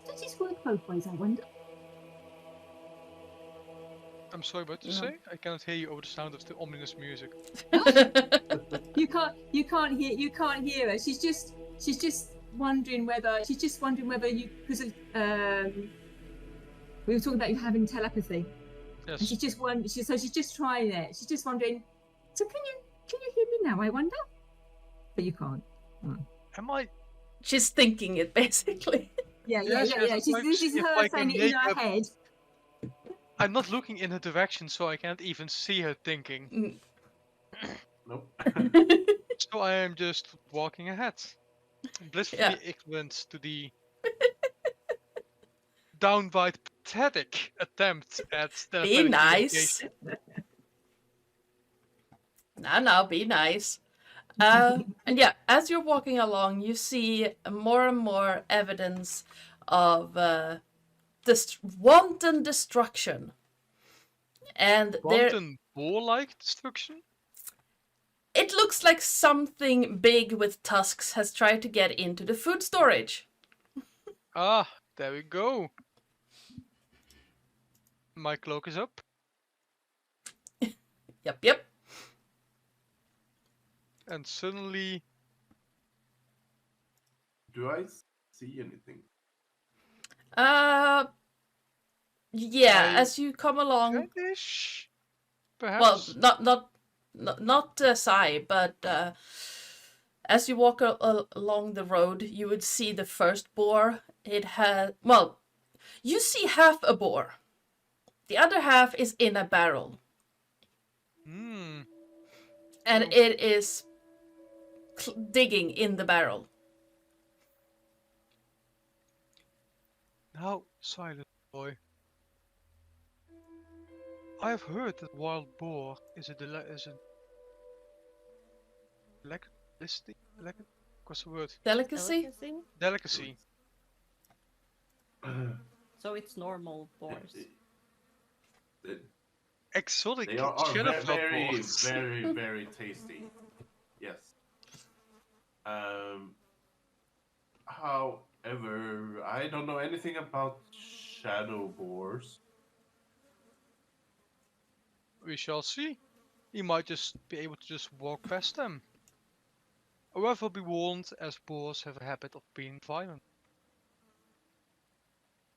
does this work both ways, I wonder? I'm sorry, what to say? I cannot hear you over the sound of the ominous music. You can't hear her. She's just wondering whether you, because we were talking about you having telepathy. Yes. And she's just trying it. She's just wondering, so can you hear me now, I wonder? But you can't. Am I? She's thinking it basically. Yeah. Yes, This is if her I can saying it in make her a- head. I'm not looking in her direction, so I can't even see her thinking. Nope. So I am just walking ahead, blissfully ignorant to the downright pathetic attempt at Be telepathic nice. communication. Now, be nice. And yeah, as you're walking along, you see more and more evidence of wanton destruction. And there, Wanton boar-like destruction? it looks like something big with tusks has tried to get into the food storage. Ah, there we go. My cloak is up. Yep. And suddenly, Do I see anything? Yeah, I as you come along, finish, well, perhaps. not Sai, but as you walk along the road, you would see the first boar. It had, well, you see half a boar. The other half is in a barrel, Hmm. and So it is digging in the barrel. now, silent boy. I have heard that wild boar is a delicacy. What's the word? Delicacy? Delicacy? Delicacy. So it's normal boars. Exotic They are Shadowfell very, boars. very, very tasty. Yes. However, I don't know anything about shadow boars. We shall see. He might just be able to just walk past them. However, be warned, as boars have a habit of being violent.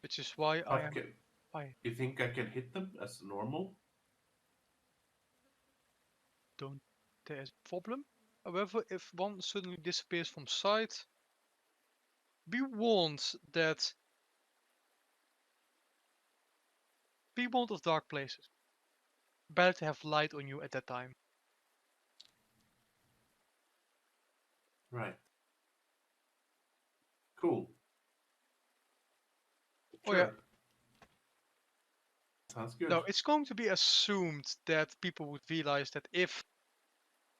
Which is why I But am. you think I can hit them as normal? Don't there's a problem. However, if one suddenly disappears from sight, be warned that be warned of dark places. Better to have light on you at that time. Right. Cool. Oh yeah. Sure. Sounds good. No, it's going to be assumed that people would realize that if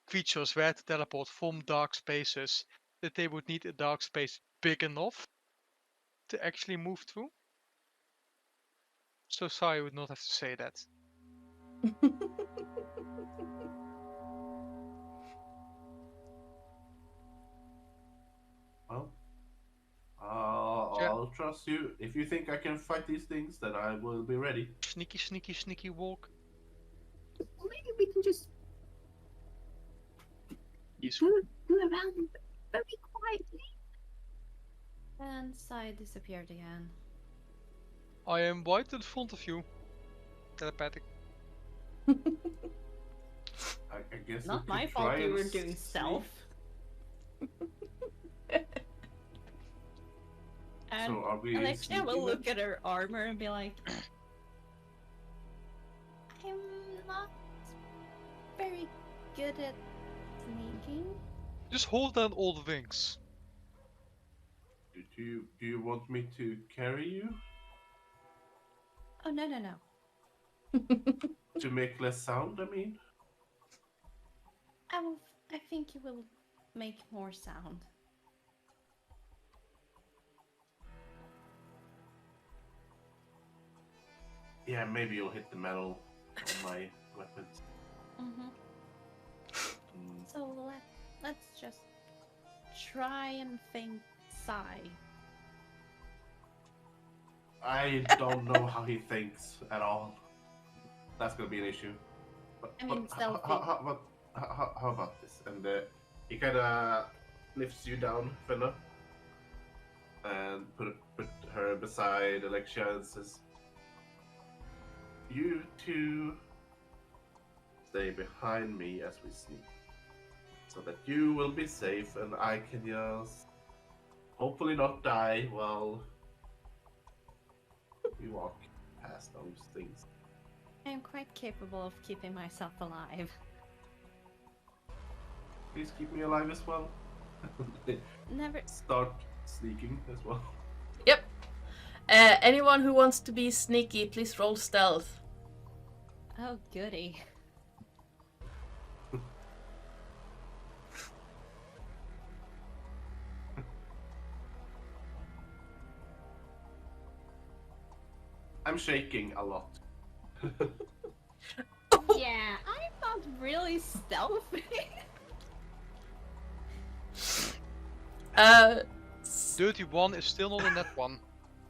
creatures were to teleport from dark spaces, that they would need a dark space big enough to actually move through. So Sai would not have to say that. Well, Yeah. I'll trust you. If you think I can fight these things, then I will be ready. Sneaky, sneaky, sneaky walk. Or maybe we can just Yes. go around very quietly. And Sai disappeared again. I am right in front of you. Telepathic. I guess Not we my could fault try you and were doing sneak. stealth. And So are we Alexia will sneaking look then? at her armor and be like, I'm not very good at sneaking. Just hold down all the wings. Do you want me to carry you Oh, no. to make less sound? I mean, I think you will make more sound. yeah, maybe you'll hit the metal on my weapons. Mm-hmm. Mm, So let's just try and think Sai. I don't know how he thinks at all. That's gonna be an issue. But, I mean, but stealthy. how about this? And he kind of lifts you down, Fenna, and put her beside Alexia and says, "You two stay behind me as we sneak, so that you will be safe, and I can just hopefully not die while we walk past those things." I am quite capable of keeping myself alive. Please keep me alive as well. Never. Start sneaking as well. Yep. Anyone who wants to be sneaky, please roll stealth. Oh, goody. I'm shaking a lot. Yeah, I'm not really stealthy. Dirty one is still not a net one.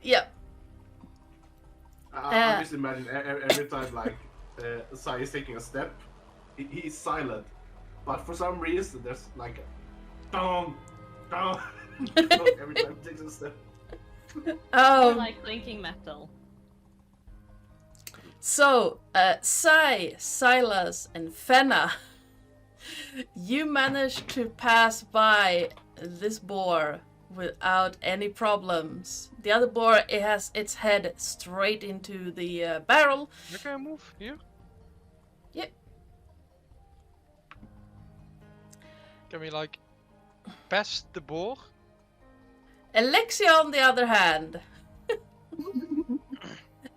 Yep. I just imagine every time like Sai is taking a step, he's silent, but for some reason there's like a dong, dong, dong every time he takes a step. Or like clinking metal. So, Sai, Silas, and Fenna, you managed to pass by this boar without any problems. The other boar, it has its head straight into the barrel. You can move here. Yep. Can we like pass the boar? Alexia, on the other hand,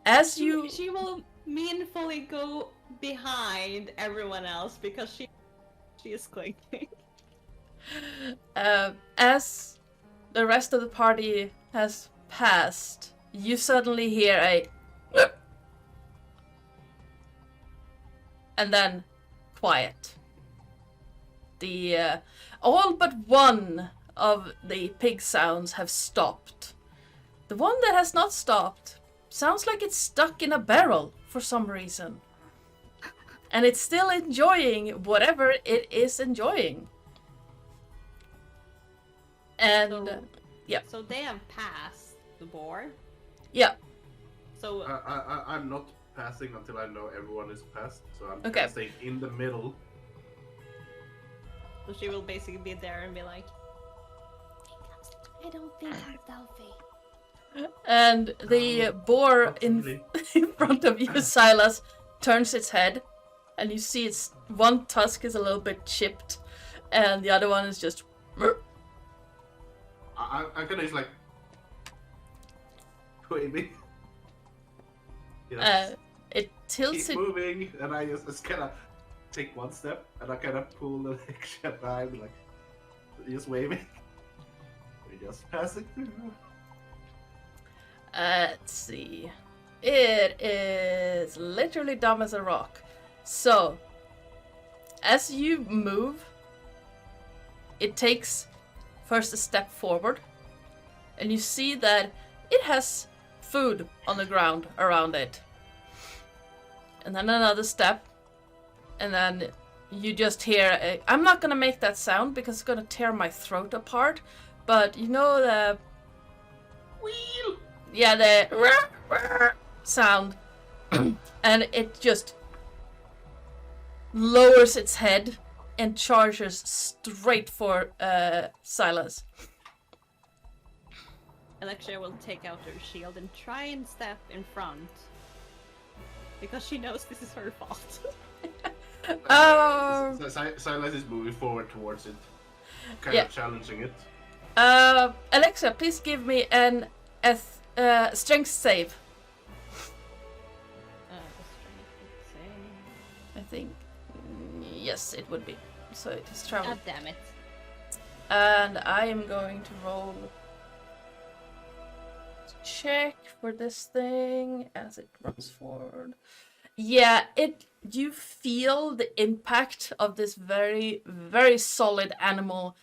as you She will meaningfully go behind everyone else because she is clinking. as the rest of the party has passed, you suddenly hear a and then quiet. The all but one of the pig sounds have stopped. The one that has not stopped sounds like it's stuck in a barrel for some reason. And it's still enjoying whatever it is enjoying. And So- yeah. So they have passed the boar. Yeah. So I'm not passing until I know everyone is passed, so I'm Okay. staying in the middle. so she will basically be there and be like, I don't think I'm stealthy. And the boar Not in really. in front of you, Silas, turns its head, and you see its one tusk is a little bit chipped, and the other one is just. I'm gonna just like waving. You know, It tilts keep it. moving, and I just kind of take one step, and I kind of pull the leg behind me, like just waving. We're just passing through. Let's see. It is literally dumb as a rock. So, as you move, it takes first a step forward, and you see that it has food on the ground around it. And then another step, and then you just hear I'm not gonna make that sound because it's gonna tear my throat apart, but you know the Wheel. yeah, the sound, and it just lowers its head and charges straight for Silas. Alexia will take out her shield and try and step in front. Because she knows this is her fault. Oh. Silas is moving forward towards it, kind Yeah. of challenging it. Alexa, please give me an strength save. I think. Yes, it would be. So it is travel. God damn it. And I am going to roll check for this thing as it runs forward. Yeah, you feel the impact of this very, very solid animal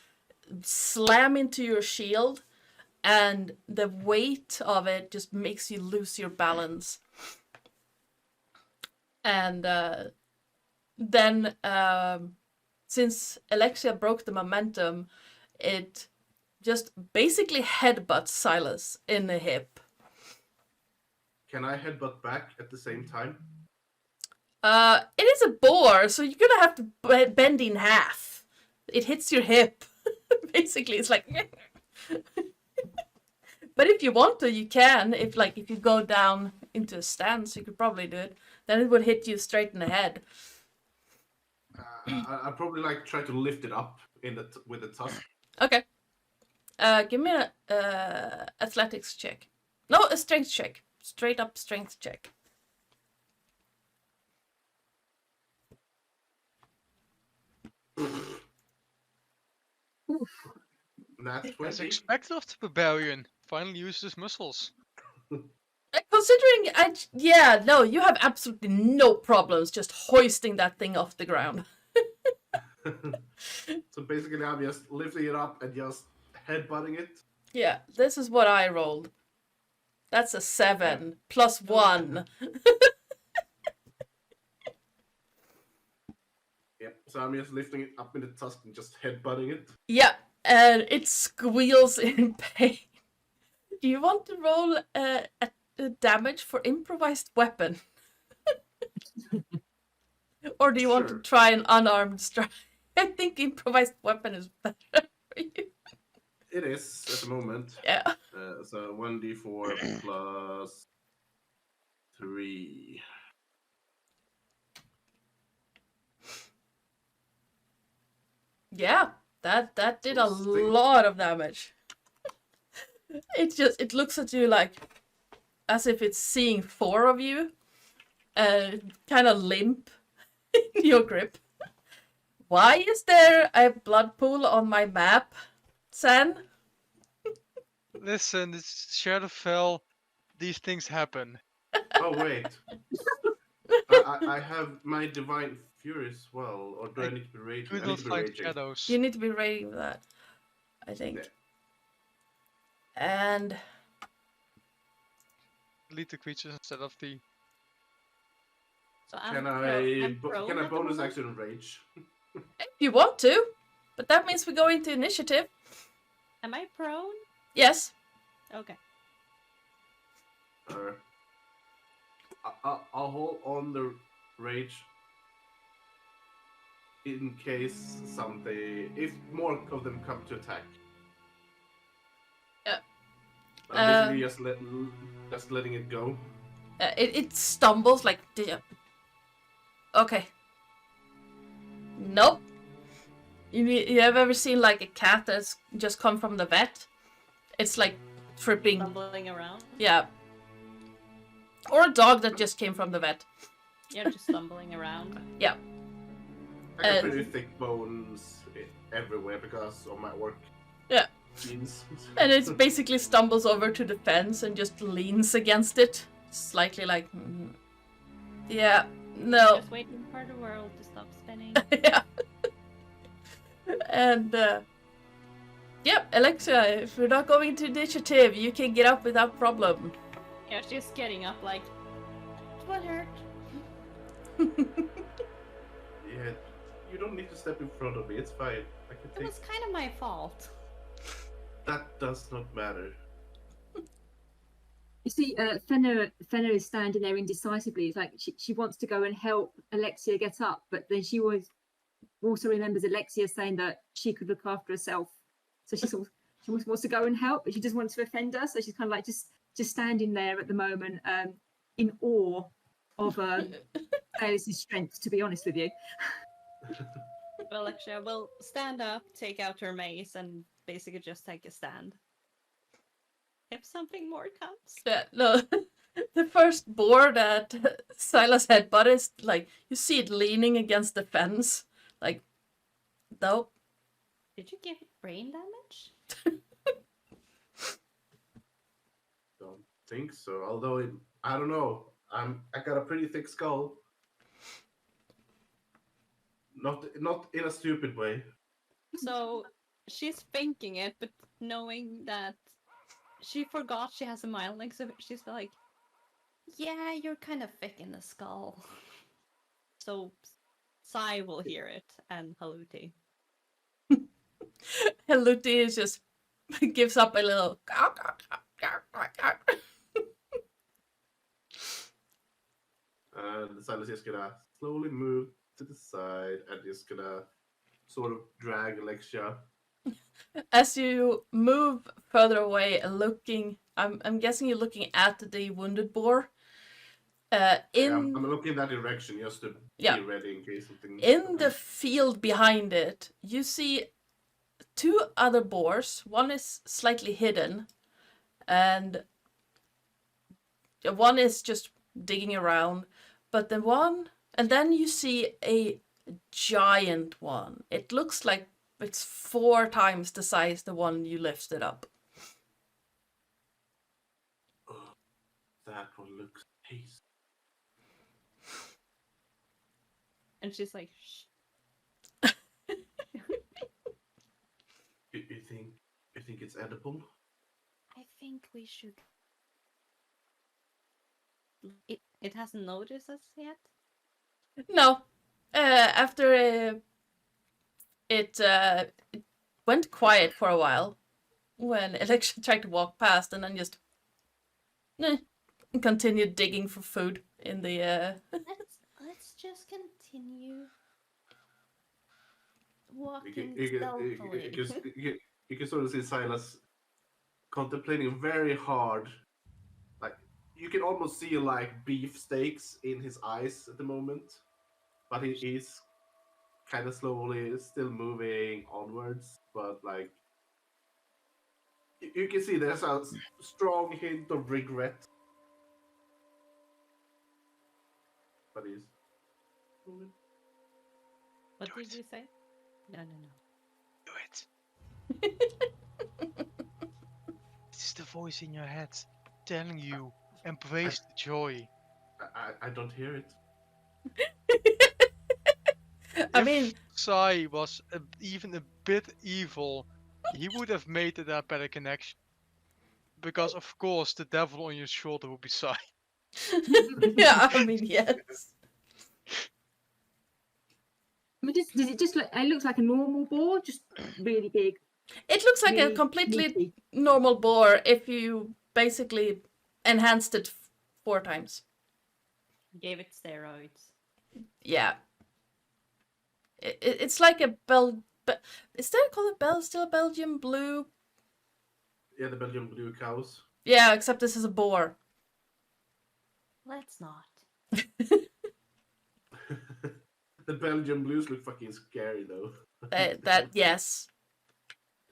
slam into your shield, and the weight of it just makes you lose your balance. And then since Alexia broke the momentum, it just basically headbutts Silas in the hip. Can I headbutt back at the same time? It is a boar, so you're gonna have to bend in half. It hits your hip. Basically, it's like. But if you want to, you can. If you go down into a stance, you could probably do it. Then it would hit you straight in the head. I'll probably like try to lift it up with the tusk. Okay. Give me a athletics check. No, a strength check. Straight up strength check. Nat As 20. expected of the barbarian, finally used his muscles. Considering, you have absolutely no problems just hoisting that thing off the ground. So basically, I'm just lifting it up and just headbutting it. Yeah, this is what I rolled. That's a 7 plus 1. So I'm just lifting it up in the tusk and just headbutting it. Yeah, and it squeals in pain. Do you want to roll a damage for improvised weapon? Or do you want to Sure. try an unarmed strike? I think improvised weapon is better for you. It is at the moment. Yeah. So 1d4 plus 3. Yeah, that did a We'll see. lot of damage. It looks at you like as if it's seeing 4 of you, kind of limp in your grip. Why is there a blood pool on my map, Sen? Listen, it's Shadowfell. These things happen. Oh wait. I have my divine fury as well, or do I need to be raging? We I need don't to be find raging. shadows. You need to be ready for that, I think. Yeah. And Delete the creatures instead of the. So Can I'm I prone can I at the bonus moment. action rage? if you want to, but that means we go into initiative. Am I prone? Yes. Okay. I'll hold on the rage in case if more of them come to attack. Yeah. I'm basically just letting it go. It stumbles like. Okay. Nope. You have ever seen like a cat that's just come from the vet? It's like tripping. Stumbling around. Yeah. Or a dog that just came from the vet. You're just stumbling around. Yeah. I got pretty thick bones everywhere because of my work. Yeah. Jeans. And it basically stumbles over to the fence and just leans against it. Slightly like. Yeah. No. Just waiting for the world to stop spinning. Yeah. And yeah, Alexia, if we're not going to initiative, you can get up without problem. Yeah, she's getting up like, what hurt? Yeah, you don't need to step in front of me. It's fine. I can It take. was kind of my fault. That does not matter. You see, Fenna is standing there indecisively. It's like she wants to go and help Alexia get up, but then she also remembers Alexia saying that she could look after herself. So she wants to go and help, but she doesn't want to offend her. So she's kind of like just standing there at the moment, in awe of Alice's strength. To be honest with you. Well, Alexia will stand up, take out her mace, and basically just take a stand. If something more comes. Yeah, no. The first boar that Silas headbutt is like you see it leaning against the fence. Like, nope. Did you give it brain damage? Don't think so. Although I don't know. I got a pretty thick skull. Not in a stupid way. So she's thinking it, but knowing that she forgot she has a mildling, so she's like, yeah, you're kind of thick in the skull. So Sai will hear it, and Haluti. Haluti is just gives up a little. And Silas is gonna slowly move to the side and just gonna sort of drag Alexia. As you move further away, looking, I'm guessing you're looking at the wounded boar. I'm looking in that direction just to be ready in case something. In the field behind it, you see 2 other boars. One is slightly hidden, and one is just digging around. But then you see a giant one. It looks like it's 4 times the size the one you lifted up. Oh, that one looks tasty. And she's like, shh. You think it's edible? I think we should. It hasn't noticed us yet. No. After it went quiet for a while when Election tried to walk past, and then just continued digging for food in the. Let's just continue You walking can, you, stealthily. you can sort of see Silas contemplating very hard. Like you can almost see like beef steaks in his eyes at the moment, but he's kind of slowly still moving onwards. But like you can see there's a strong hint of regret. But he's moving. What Do did it. you say? No. Do it. This is the voice in your head telling you, embrace the joy. I don't hear it. I mean, If Sai was even a bit evil, he would have made it a better connection. Because of course the devil on your shoulder would be Sai. yeah, I mean, yes. I mean, does it just look? It looks like a normal boar, just really big. It looks like a really completely meaty. normal boar if you basically enhanced it 4 times. Gave it steroids. Yeah. It's like a is that called still Belgian blue? Yeah, the Belgian blue cows. Yeah, except this is a boar. Let's not. The Belgian blues look fucking scary though. That yes.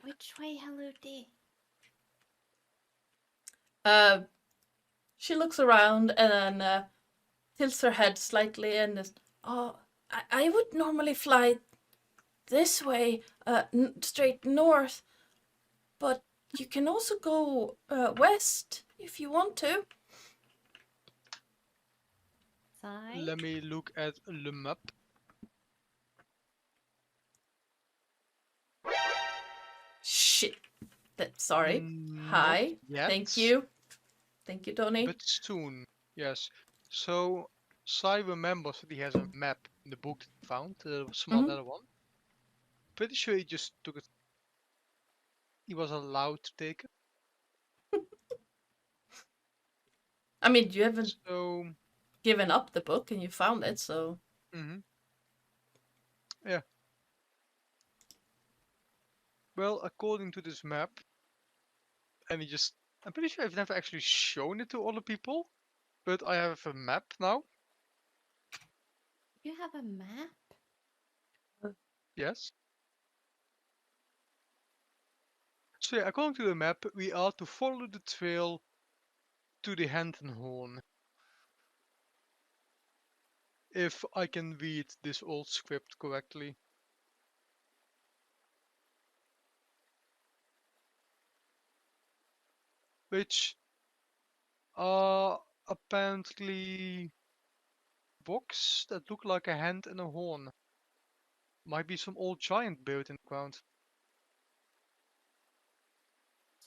Which way, Haluti? She looks around and then tilts her head slightly and is, I would normally fly this way, straight north, but you can also go west if you want to. Sai? Let me look at the map. Shit. Sorry. Not Hi. yet, Thank you. Thank you, Tony. but soon. Yes. So Sai remembers that he has a map in the book that he found, the small Mhm. letter one. Pretty sure he just took it. He was allowed to take it. I mean, you haven't So, given up the book and you found it, so. yeah. Well, according to this map, and I'm pretty sure I've never actually shown it to other people, but I have a map now. You have a map? Yes. So yeah, according to the map, we are to follow the trail to the Horn. If I can read this old script correctly. Which are apparently books that look like a hand and a horn. Might be some old giant buried in the ground.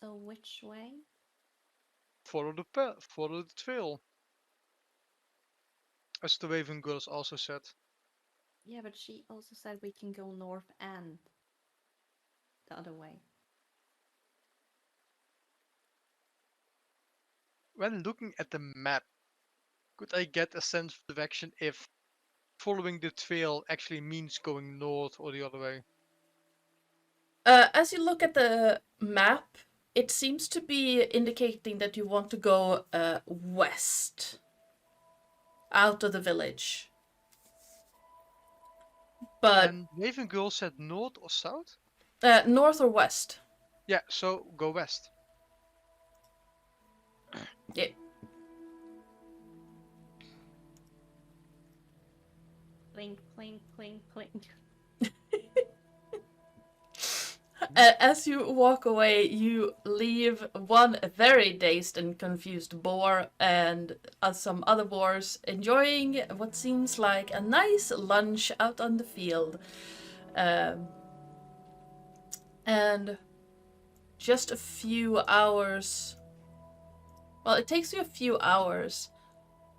So which way? Follow the trail. As the Raven Girls also said. Yeah, but she also said we can go north and the other way. When looking at the map, could I get a sense of direction if following the trail actually means going north or the other way? As you look at the map, it seems to be indicating that you want to go west, out of the village. But And Raven Girl said north or south? north or west. Yeah, so go west. Yeah. Clink, clink, clink, clink. As you walk away, you leave one very dazed and confused boar and some other boars enjoying what seems like a nice lunch out on the field. And just a few hours. Well, it takes you a few hours,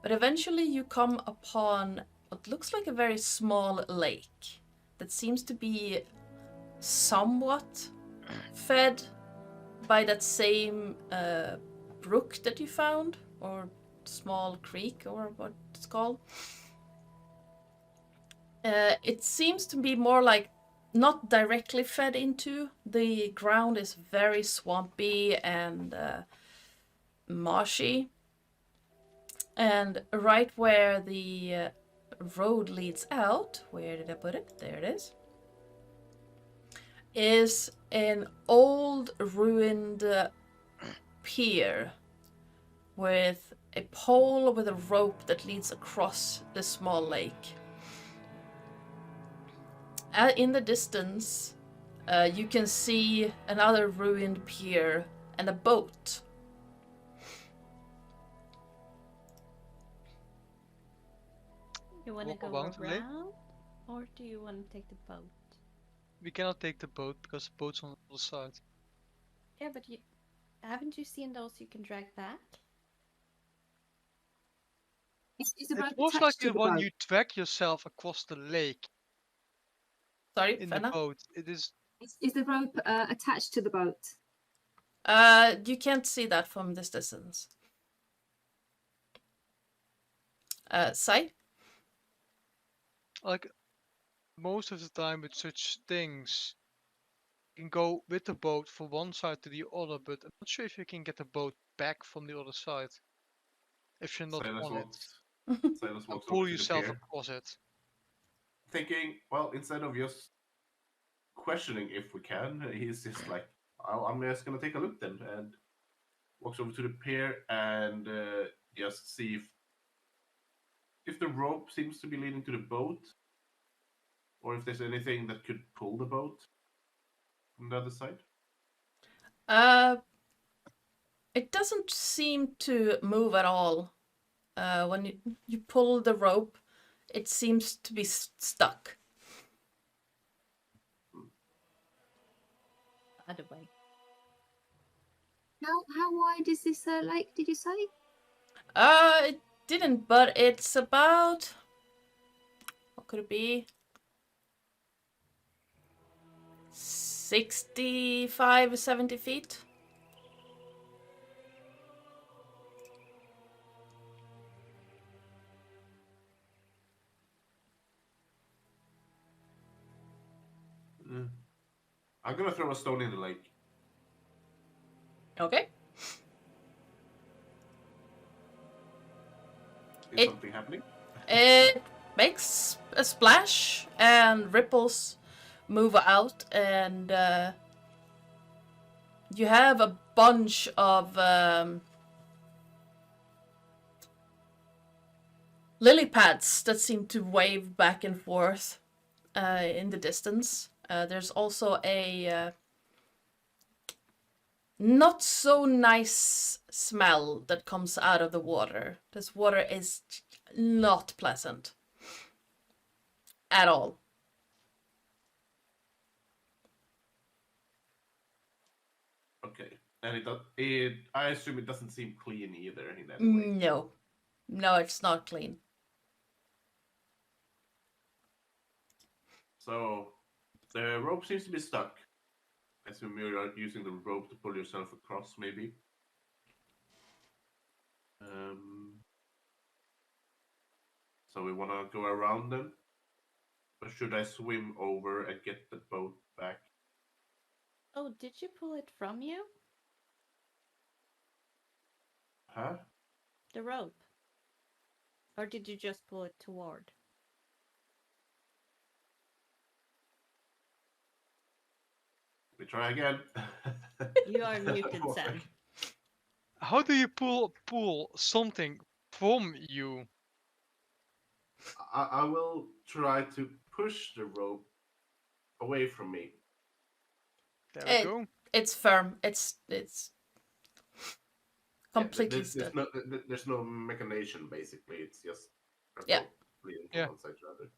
but eventually you come upon what looks like a very small lake that seems to be somewhat fed by that same brook that you found, or small creek, or what it's called. It seems to be more like not directly fed into. The ground is very swampy and marshy. And right where the road leads out, where did I put it? There it is an old ruined pier with a pole with a rope that leads across the small lake. In the distance, you can see another ruined pier and a boat. You want to Walk go around the lake? around, or do you want to take the boat? We cannot take the boat because the boat's on the other side. Yeah, but haven't you seen those you can drag back? Is the rope It was attached like to the when boat? you drag yourself across the lake Sorry, in the Fenna? boat. It is. Is the rope attached to the boat? You can't see that from this distance. Sai? Like most of the time with such things, you can go with the boat from one side to the other, but I'm not sure if you can get the boat back from the other side if you're not Silas on it walks. Silas and walks over pull to the yourself pier, across it. thinking, well, instead of just questioning if we can, he's just like, I'm just gonna take a look then, and walks over to the pier and just see if the rope seems to be leading to the boat, or if there's anything that could pull the boat from the other side. It doesn't seem to move at all. When you pull the rope, it seems to be stuck. Other way. How wide is this lake? Did you say? It didn't, but it's about, what could it be? 65, 70 feet. I'm gonna throw a stone in the lake. Okay. Is something happening? It makes a splash and ripples move out, and you have a bunch of lily pads that seem to wave back and forth in the distance. There's also a not so nice smell that comes out of the water. This water is not pleasant at all. Okay, and I assume it doesn't seem clean either in any way. No, it's not clean. So the rope seems to be stuck. I assume you're using the rope to pull yourself across, maybe. So we want to go around them, or should I swim over and get the boat back? Oh, did you pull it from you? Huh? The rope? Or did you just pull it toward? We try again. You are muted, Sam. How do you pull something from you? I will try to push the rope away from me. There we go. It's firm. It's completely Yeah, there's no mechanization basically. It's just a rope leading from one side to the other.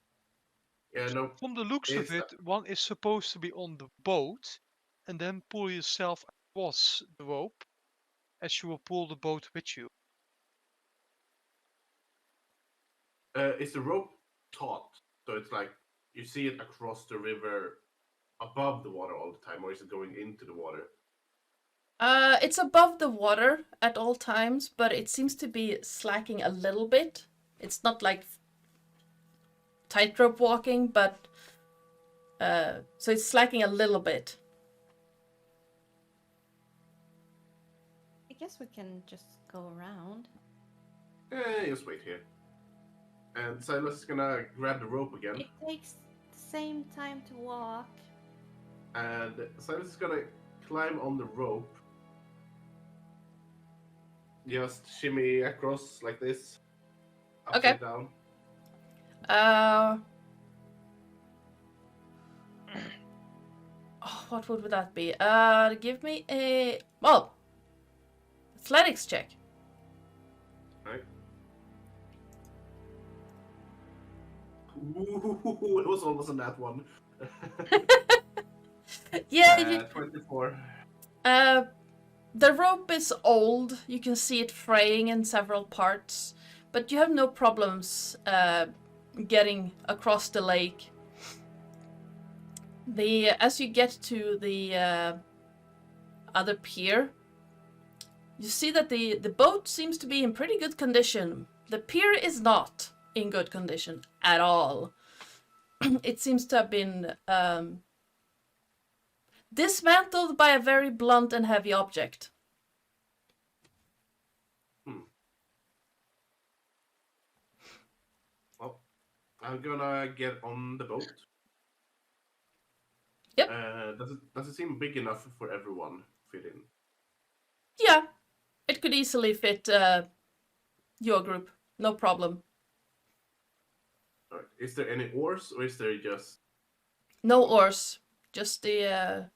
Yeah, no. From the looks of it, one is supposed to be on the boat and then pull yourself across the rope as you will pull the boat with you. Is the rope taut? So it's like you see it across the river above the water all the time, or is it going into the water? It's above the water at all times, but it seems to be slacking a little bit. It's not like tightrope walking, but so it's slacking a little bit. I guess we can just go around. Just wait here. And Silas is gonna grab the rope again, It takes the same time to walk. and Silas is gonna climb on the rope. Just shimmy across like this. Upside Okay. down. Oh, what would that be? Give me a athletics check. Right. Ooh, it was almost a nat one. Yeah, 24. the rope is old. You can see it fraying in several parts, but you have no problems getting across the lake. As you get to the other pier, you see that the boat seems to be in pretty good condition. The pier is not in good condition at all. It seems to have been dismantled by a very blunt and heavy object. Well, I'm gonna get on the boat. Yep. Does it seem big enough for everyone to fit in? Yeah, it could easily fit your group. No problem. All right. Is there any oars, or is there just... No oars, just the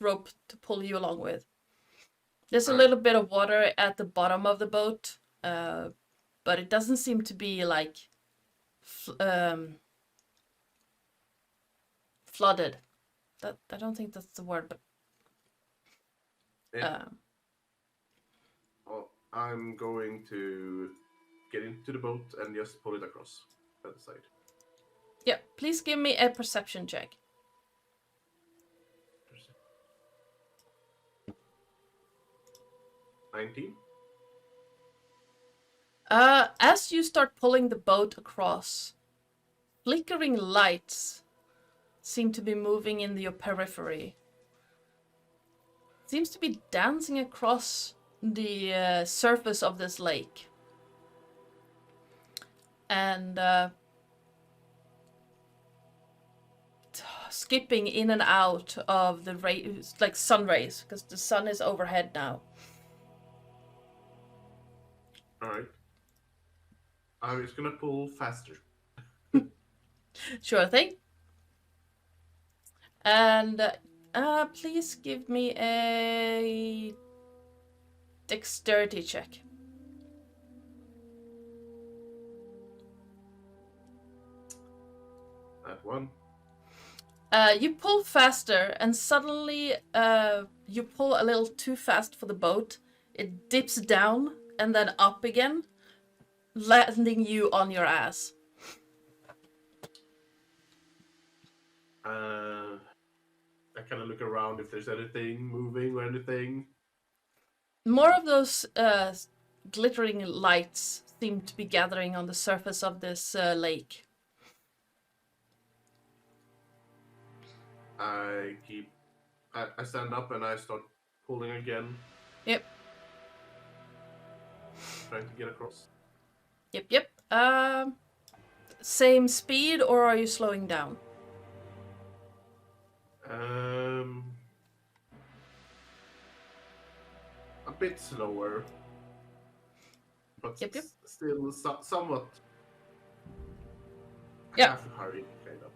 rope to pull you along with. There's a little bit of water at the bottom of the boat, but it doesn't seem to be like flooded. I don't think that's the word, but Yeah. Well, I'm going to get into the boat and just pull it across by the side. yeah. Please give me a perception check. $19. As you start pulling the boat across, flickering lights seem to be moving in your periphery. Seems to be dancing across the surface of this lake. And skipping in and out of the rays, like sun rays, because the sun is overhead now. Alright. I'm just gonna pull faster. Sure thing. And please give me a dexterity check. That one. You pull faster, and suddenly you pull a little too fast for the boat. It dips down and then up again, landing you on your ass. I kind of look around if there's anything moving or anything. More of those glittering lights seem to be gathering on the surface of this lake. I stand up and I start pulling again. Yep. Trying to get across. Yep. Same speed, or are you slowing down? A bit slower. But Yep. still somewhat Yep. half a hurry, kind of.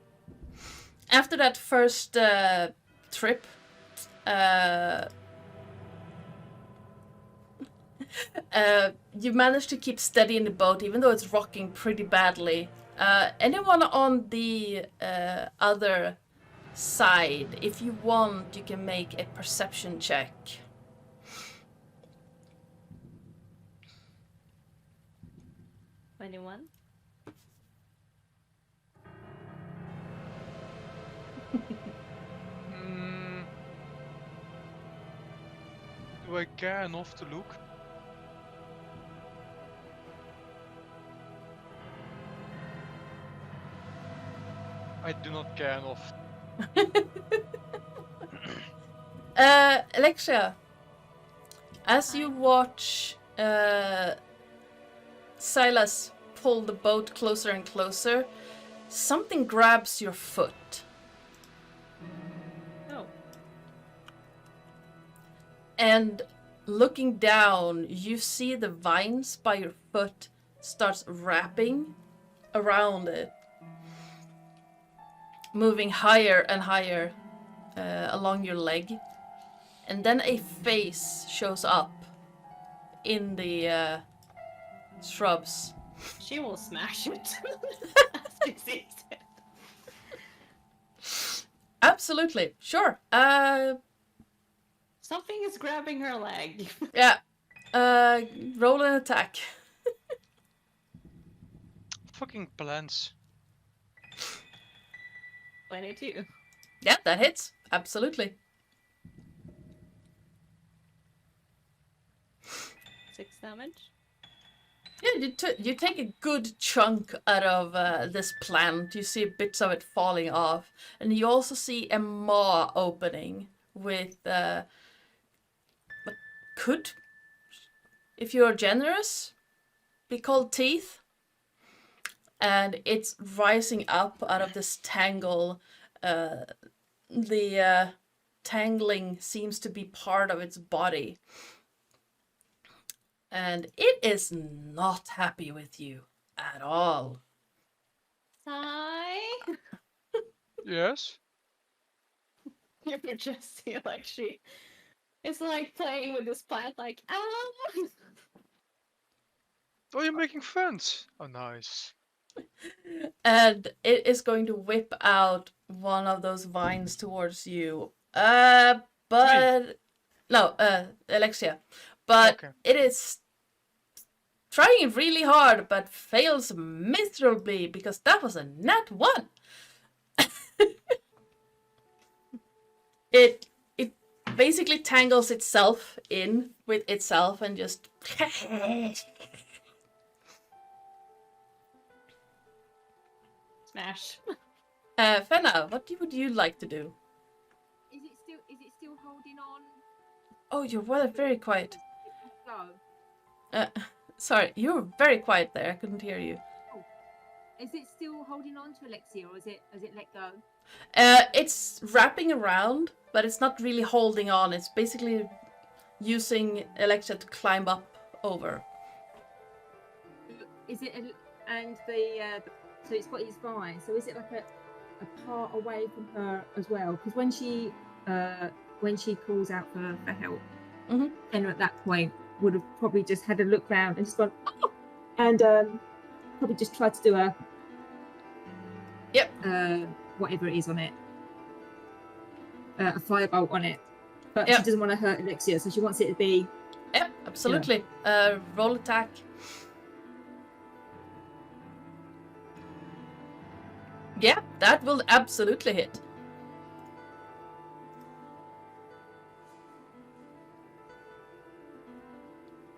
After that first trip, you manage to keep steady in the boat, even though it's rocking pretty badly. Anyone on the other side, if you want, you can make a perception check. Do I care enough to look? I do not care enough. Alexia, as you watch Silas pull the boat closer and closer, something grabs your foot. Oh. And looking down, you see the vines by your foot starts wrapping around it, moving higher and higher along your leg. And then a face shows up in the shrubs. She will smash it as she sees it. Absolutely, sure. Something is grabbing her leg. Yeah. Roll an attack. Fucking plants. 22. Yeah, that hits. Absolutely. 6 damage. Yeah, you take a good chunk out of this plant. You see bits of it falling off. And you also see a maw opening with what could, if you're generous, be called teeth. And it's rising up out of this tangle. The tangling seems to be part of its body. And it is not happy with you at all. Sigh. Yes? You could just see like she is like playing with this plant like, ow! Oh, you're making friends. Oh, nice. And it is going to whip out one of those vines towards you. But no, Alexia. But Okay. it is trying really hard, but fails miserably because that was a nat 1. It basically tangles itself in with itself and just Smash. Fenna, what would you like to do? Is it still holding on? Oh, you're very quiet. Go. Sorry, you were very quiet there. I couldn't hear you. Is it still holding on to Alexia, or has it let go? It's wrapping around, but it's not really holding on. It's basically using Alexia to climb up over. Is it and the so it's got its vine. So is it like a part away from her as well? Because when she calls out for help, Mhm. Henry at that point would have probably just had a look round and just gone, "Oh," and probably just tried to do a whatever it is on it, a firebolt on it. But Yep. she doesn't want to hurt Alexia, so she wants it to be. Yep, absolutely. Roll attack. Yeah, that will absolutely hit.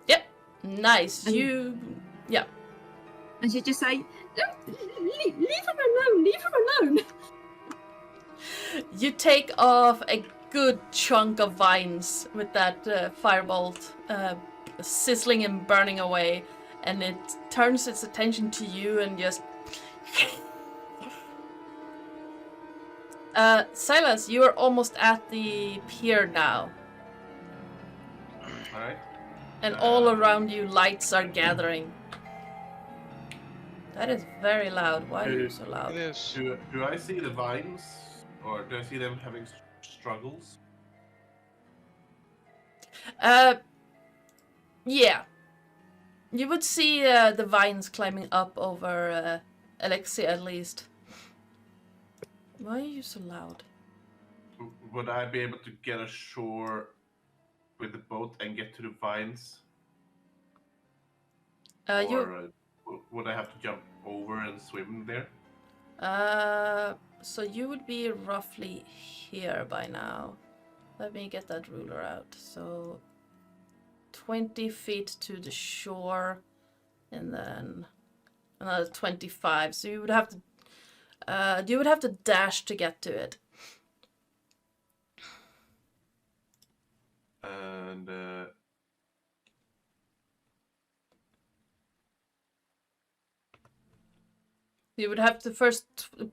Yep, nice. And- Yeah. And she just say, leave her alone, leave her alone. You take off a good chunk of vines with that firebolt sizzling and burning away, and it turns its attention to you and just... Silas, you are almost at the pier now, Alright. and all around you lights are gathering. That is very loud. Why are you so It loud? is. Do I see the vines? Or do I see them having struggles? Yeah. You would see the vines climbing up over Alexia at least. Why are you so loud? Would I be able to get ashore with the boat and get to the vines? Or would I have to jump over and swim there? So you would be roughly here by now. Let me get that ruler out. So 20 feet to the shore, and then another 25. So you would have to dash to get to it. And You would have to first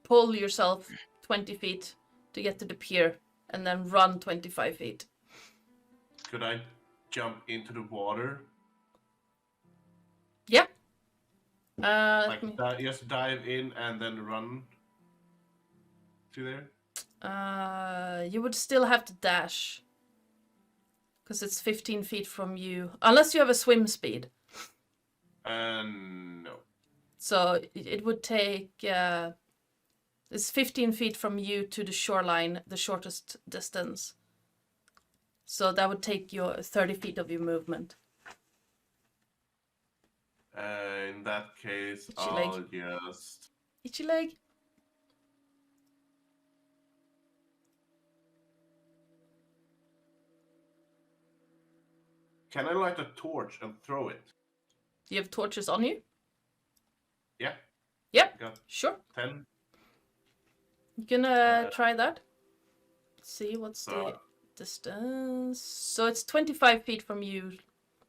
pull yourself 20 feet to get to the pier, and then run 25 feet. could I jump into the water? Yep. Just dive in and then run to there? You would still have to dash. Because it's 15 feet from you. Unless you have a swim speed. No. So it would take... it's 15 feet from you to the shoreline, the shortest distance. So that would take you 30 feet of your movement. In that case, Itchy leg. I'll just... Itchy leg. Can I light a torch and throw it? Do you have torches on you? Yeah. Yep, Got sure. 10. You can try that. See what's the distance. So it's 25 feet from you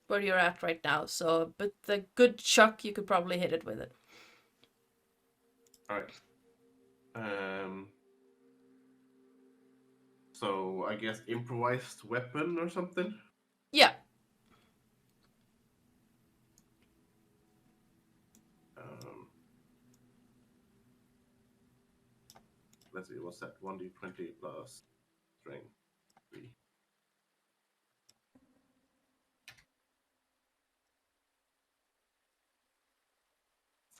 where you're at right now. So, but the good chuck, you could probably hit it with it. Alright. So I guess improvised weapon or something? Yeah. Let's see, what's that? 1d20 plus strength 3.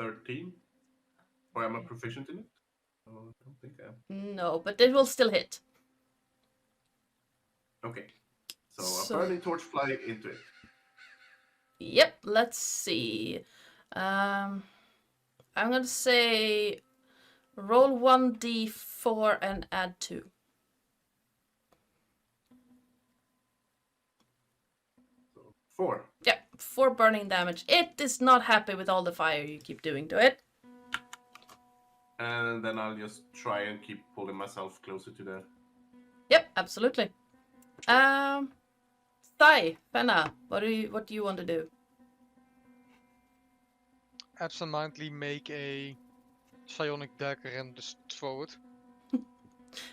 $13? Or am I proficient in it? Oh, I don't think I am. No, but it will still hit. Okay. So a burning torch fly into it. Yep, let's see. I'm gonna say roll 1d4 and add 2. So 4. Yep, 4 burning damage. It is not happy with all the fire you keep doing to it. And then I'll just try and keep pulling myself closer to the... Yep, absolutely. Thai, Fenna, what do you want to do? Absentmindedly make a psionic dagger and just throw it.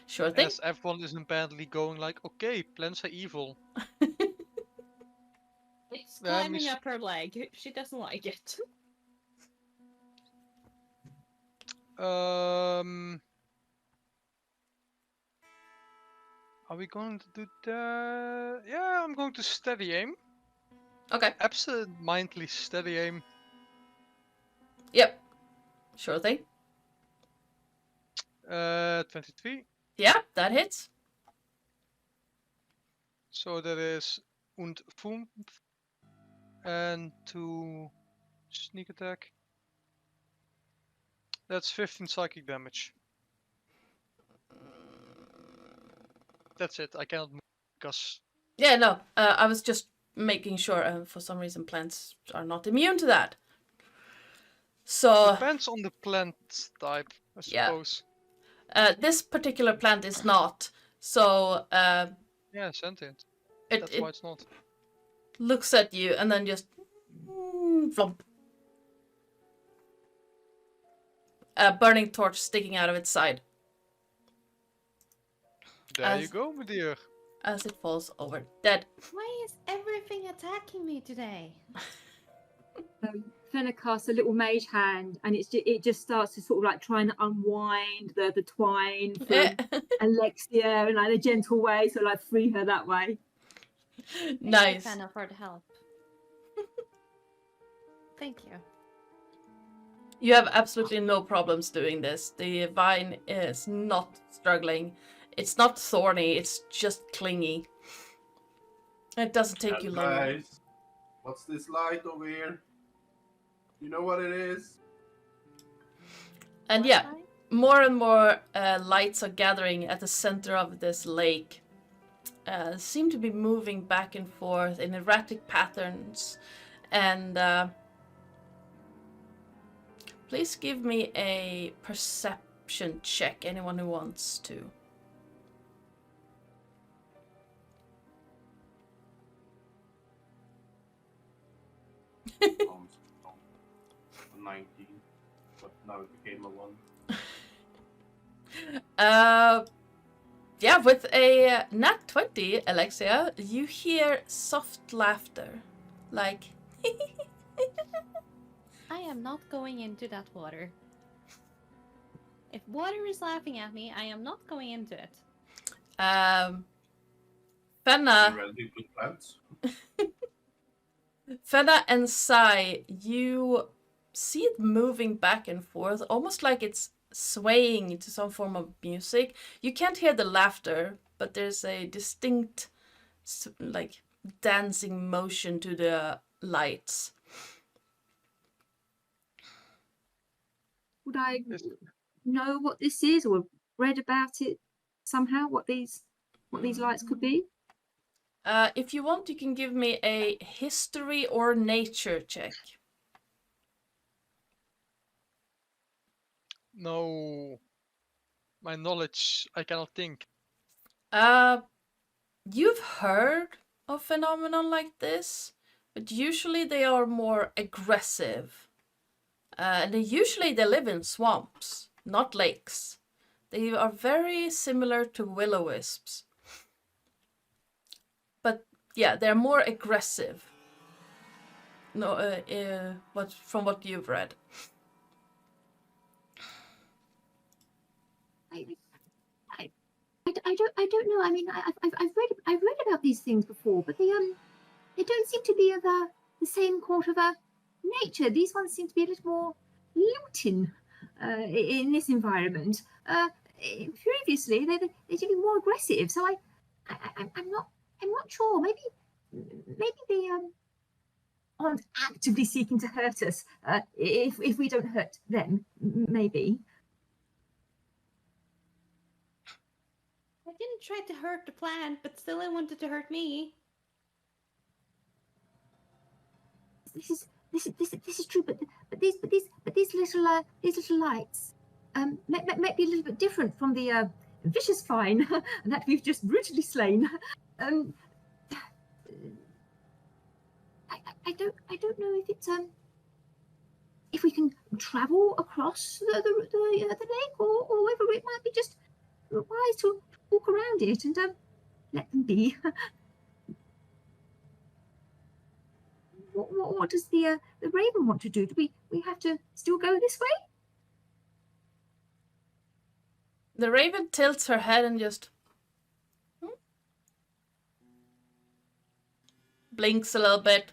Sure thing. As everyone is apparently going like, okay, plants are evil. It's Let me climbing s- up her leg. She doesn't like it. Are we going to do that? Yeah, I'm going to steady aim. Okay. Absent-mindedly steady aim. Yep. Sure thing. 23. Yeah, that hits. So that is und 5 and 2 sneak attack. That's 15 psychic damage. That's it. I cannot move because Yeah, no. I was just making sure. For some reason, plants are not immune to that. So depends on the plant type, I Yeah. suppose. this particular plant is not. So Yeah, sentient. it That's why it's not. looks at you and then just flump. A burning torch sticking out of its side There you as- go, my dear. as it falls over dead. Why is everything attacking me today? Fenna casts a little mage hand, and it just starts to sort of like trying to unwind the twine from Alexia in like a gentle way, so like free her that way. Thank you, Nice. Fenna, for the help. Thank you. You have absolutely no problems doing this. The vine is not struggling. It's not thorny, it's just clingy. It doesn't take you long. Guys, what's this light over here? You know what it is? And yeah, more and more lights are gathering at the center of this lake. seem to be moving back and forth in erratic patterns. And please give me a perception check, anyone who wants to. Um, 19, but now it became a 1. Yeah, with a nat 20, Alexia, you hear soft laughter. Like, I am not going into that water. If water is laughing at me, I am not going into it. Fenna, Ready with plants? Fenna and Sai, you see it moving back and forth, almost like it's swaying to some form of music. You can't hear the laughter, but there's a distinct, like, dancing motion to the lights. Would I Yes. know what this is, or read about it somehow? What these lights could be? If you want, you can give me a history or nature check. No. My knowledge, I cannot think. You've heard of phenomenon like this, but usually they are more aggressive. And usually they live in swamps, not lakes. They are very similar to will-o-wisps. But yeah, they're more aggressive. No, from what you've read. I don't know. I mean, I've read about these things before, but they don't seem to be of the same sort of nature. These ones seem to be a little more looting in this environment. Previously, they seem to be more aggressive. So I'm not sure. Maybe they aren't actively seeking to hurt us. If we don't hurt them, maybe. I didn't try to hurt the plant, but still it wanted to hurt me. This is true, but these little lights might be a little bit different from the vicious fine that we've just brutally slain. I don't know if it's if we can travel across the lake, or whether it might be just wise to walk around it and let them be. What does the raven want to do? Do we have to still go this way? The raven tilts her head and just blinks a little bit,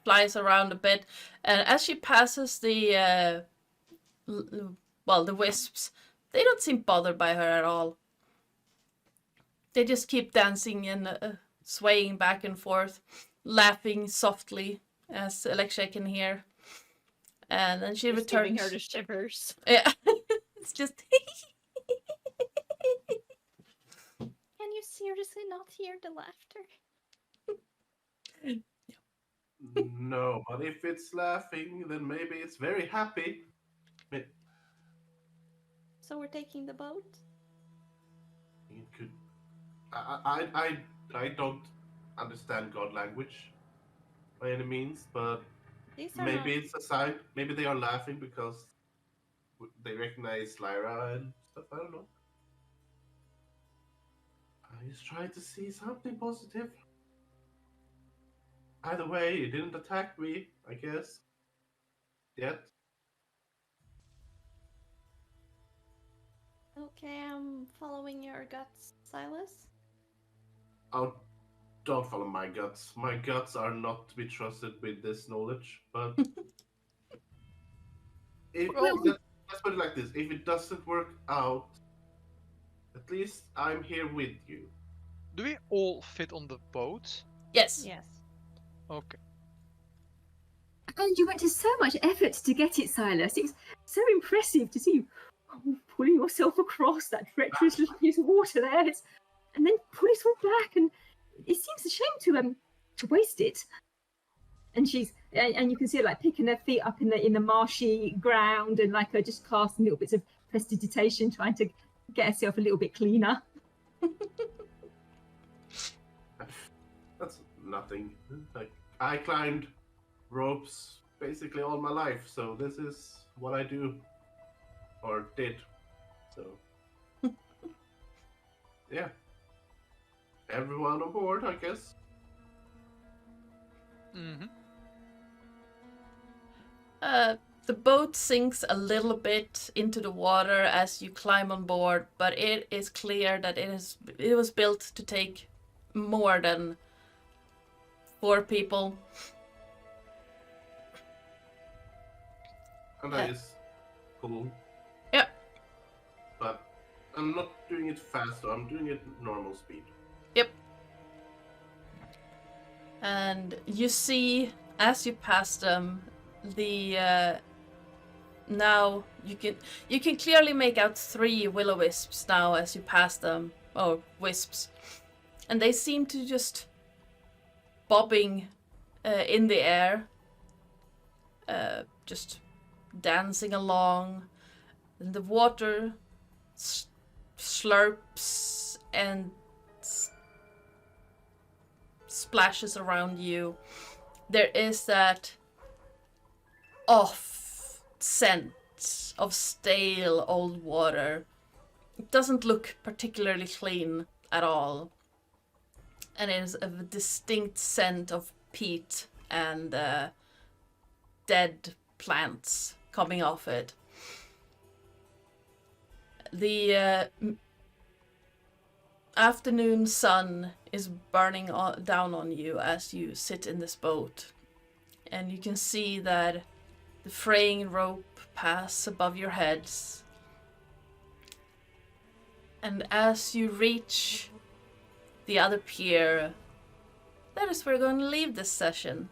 flies around a bit, and as she passes the the wisps, they don't seem bothered by her at all. They just keep dancing and swaying back and forth, laughing softly, as Alexia can hear. And then she Just giving returns. her the shivers. Yeah, it's just. Can you seriously not hear the laughter? No, but if it's laughing, then maybe it's very happy. So we're taking the boat? It could. I don't understand God language by any means, but These are maybe not... it's a sign. Maybe they are laughing because they recognize Lyra and stuff. I don't know. I just tried to see something positive. Either way, it didn't attack me, I guess. Yet. Okay, I'm following your guts, Silas. Oh, don't follow my guts. My guts are not to be trusted with this knowledge, but let's put it like this. If it doesn't work out, at least I'm here with you. Do we all fit on the boat? Yes. Yes. Okay. And you went to so much effort to get it, Silas. It's so impressive to see you pulling yourself across that treacherous piece of water there. and then put it all back. And it seems a shame to waste it. And and you can see her like picking her feet up in the marshy ground, and like her just casting little bits of prestidigitation, trying to get herself a little bit cleaner. That's nothing. Like, I climbed ropes basically all my life, so this is what I do, or did. So, yeah. Everyone on board, I guess. Mm-hmm. The boat sinks a little bit into the water as you climb on board, but it is clear that it was built to take more than 4 people. And that is cool. Yeah. But I'm not doing it fast, so I'm doing it normal speed. Yep. And you see, as you pass them, now you can clearly make out 3 will-o-wisps now as you pass them, or wisps, and they seem to just bobbing in the air, just dancing along, and the water slurps and splashes around you. There is that off scent of stale old water. It doesn't look particularly clean at all, and it is a distinct scent of peat and dead plants coming off it. The afternoon sun is burning down on you as you sit in this boat, and you can see that the fraying rope pass above your heads. And as you reach the other pier, that is where we're going to leave this session.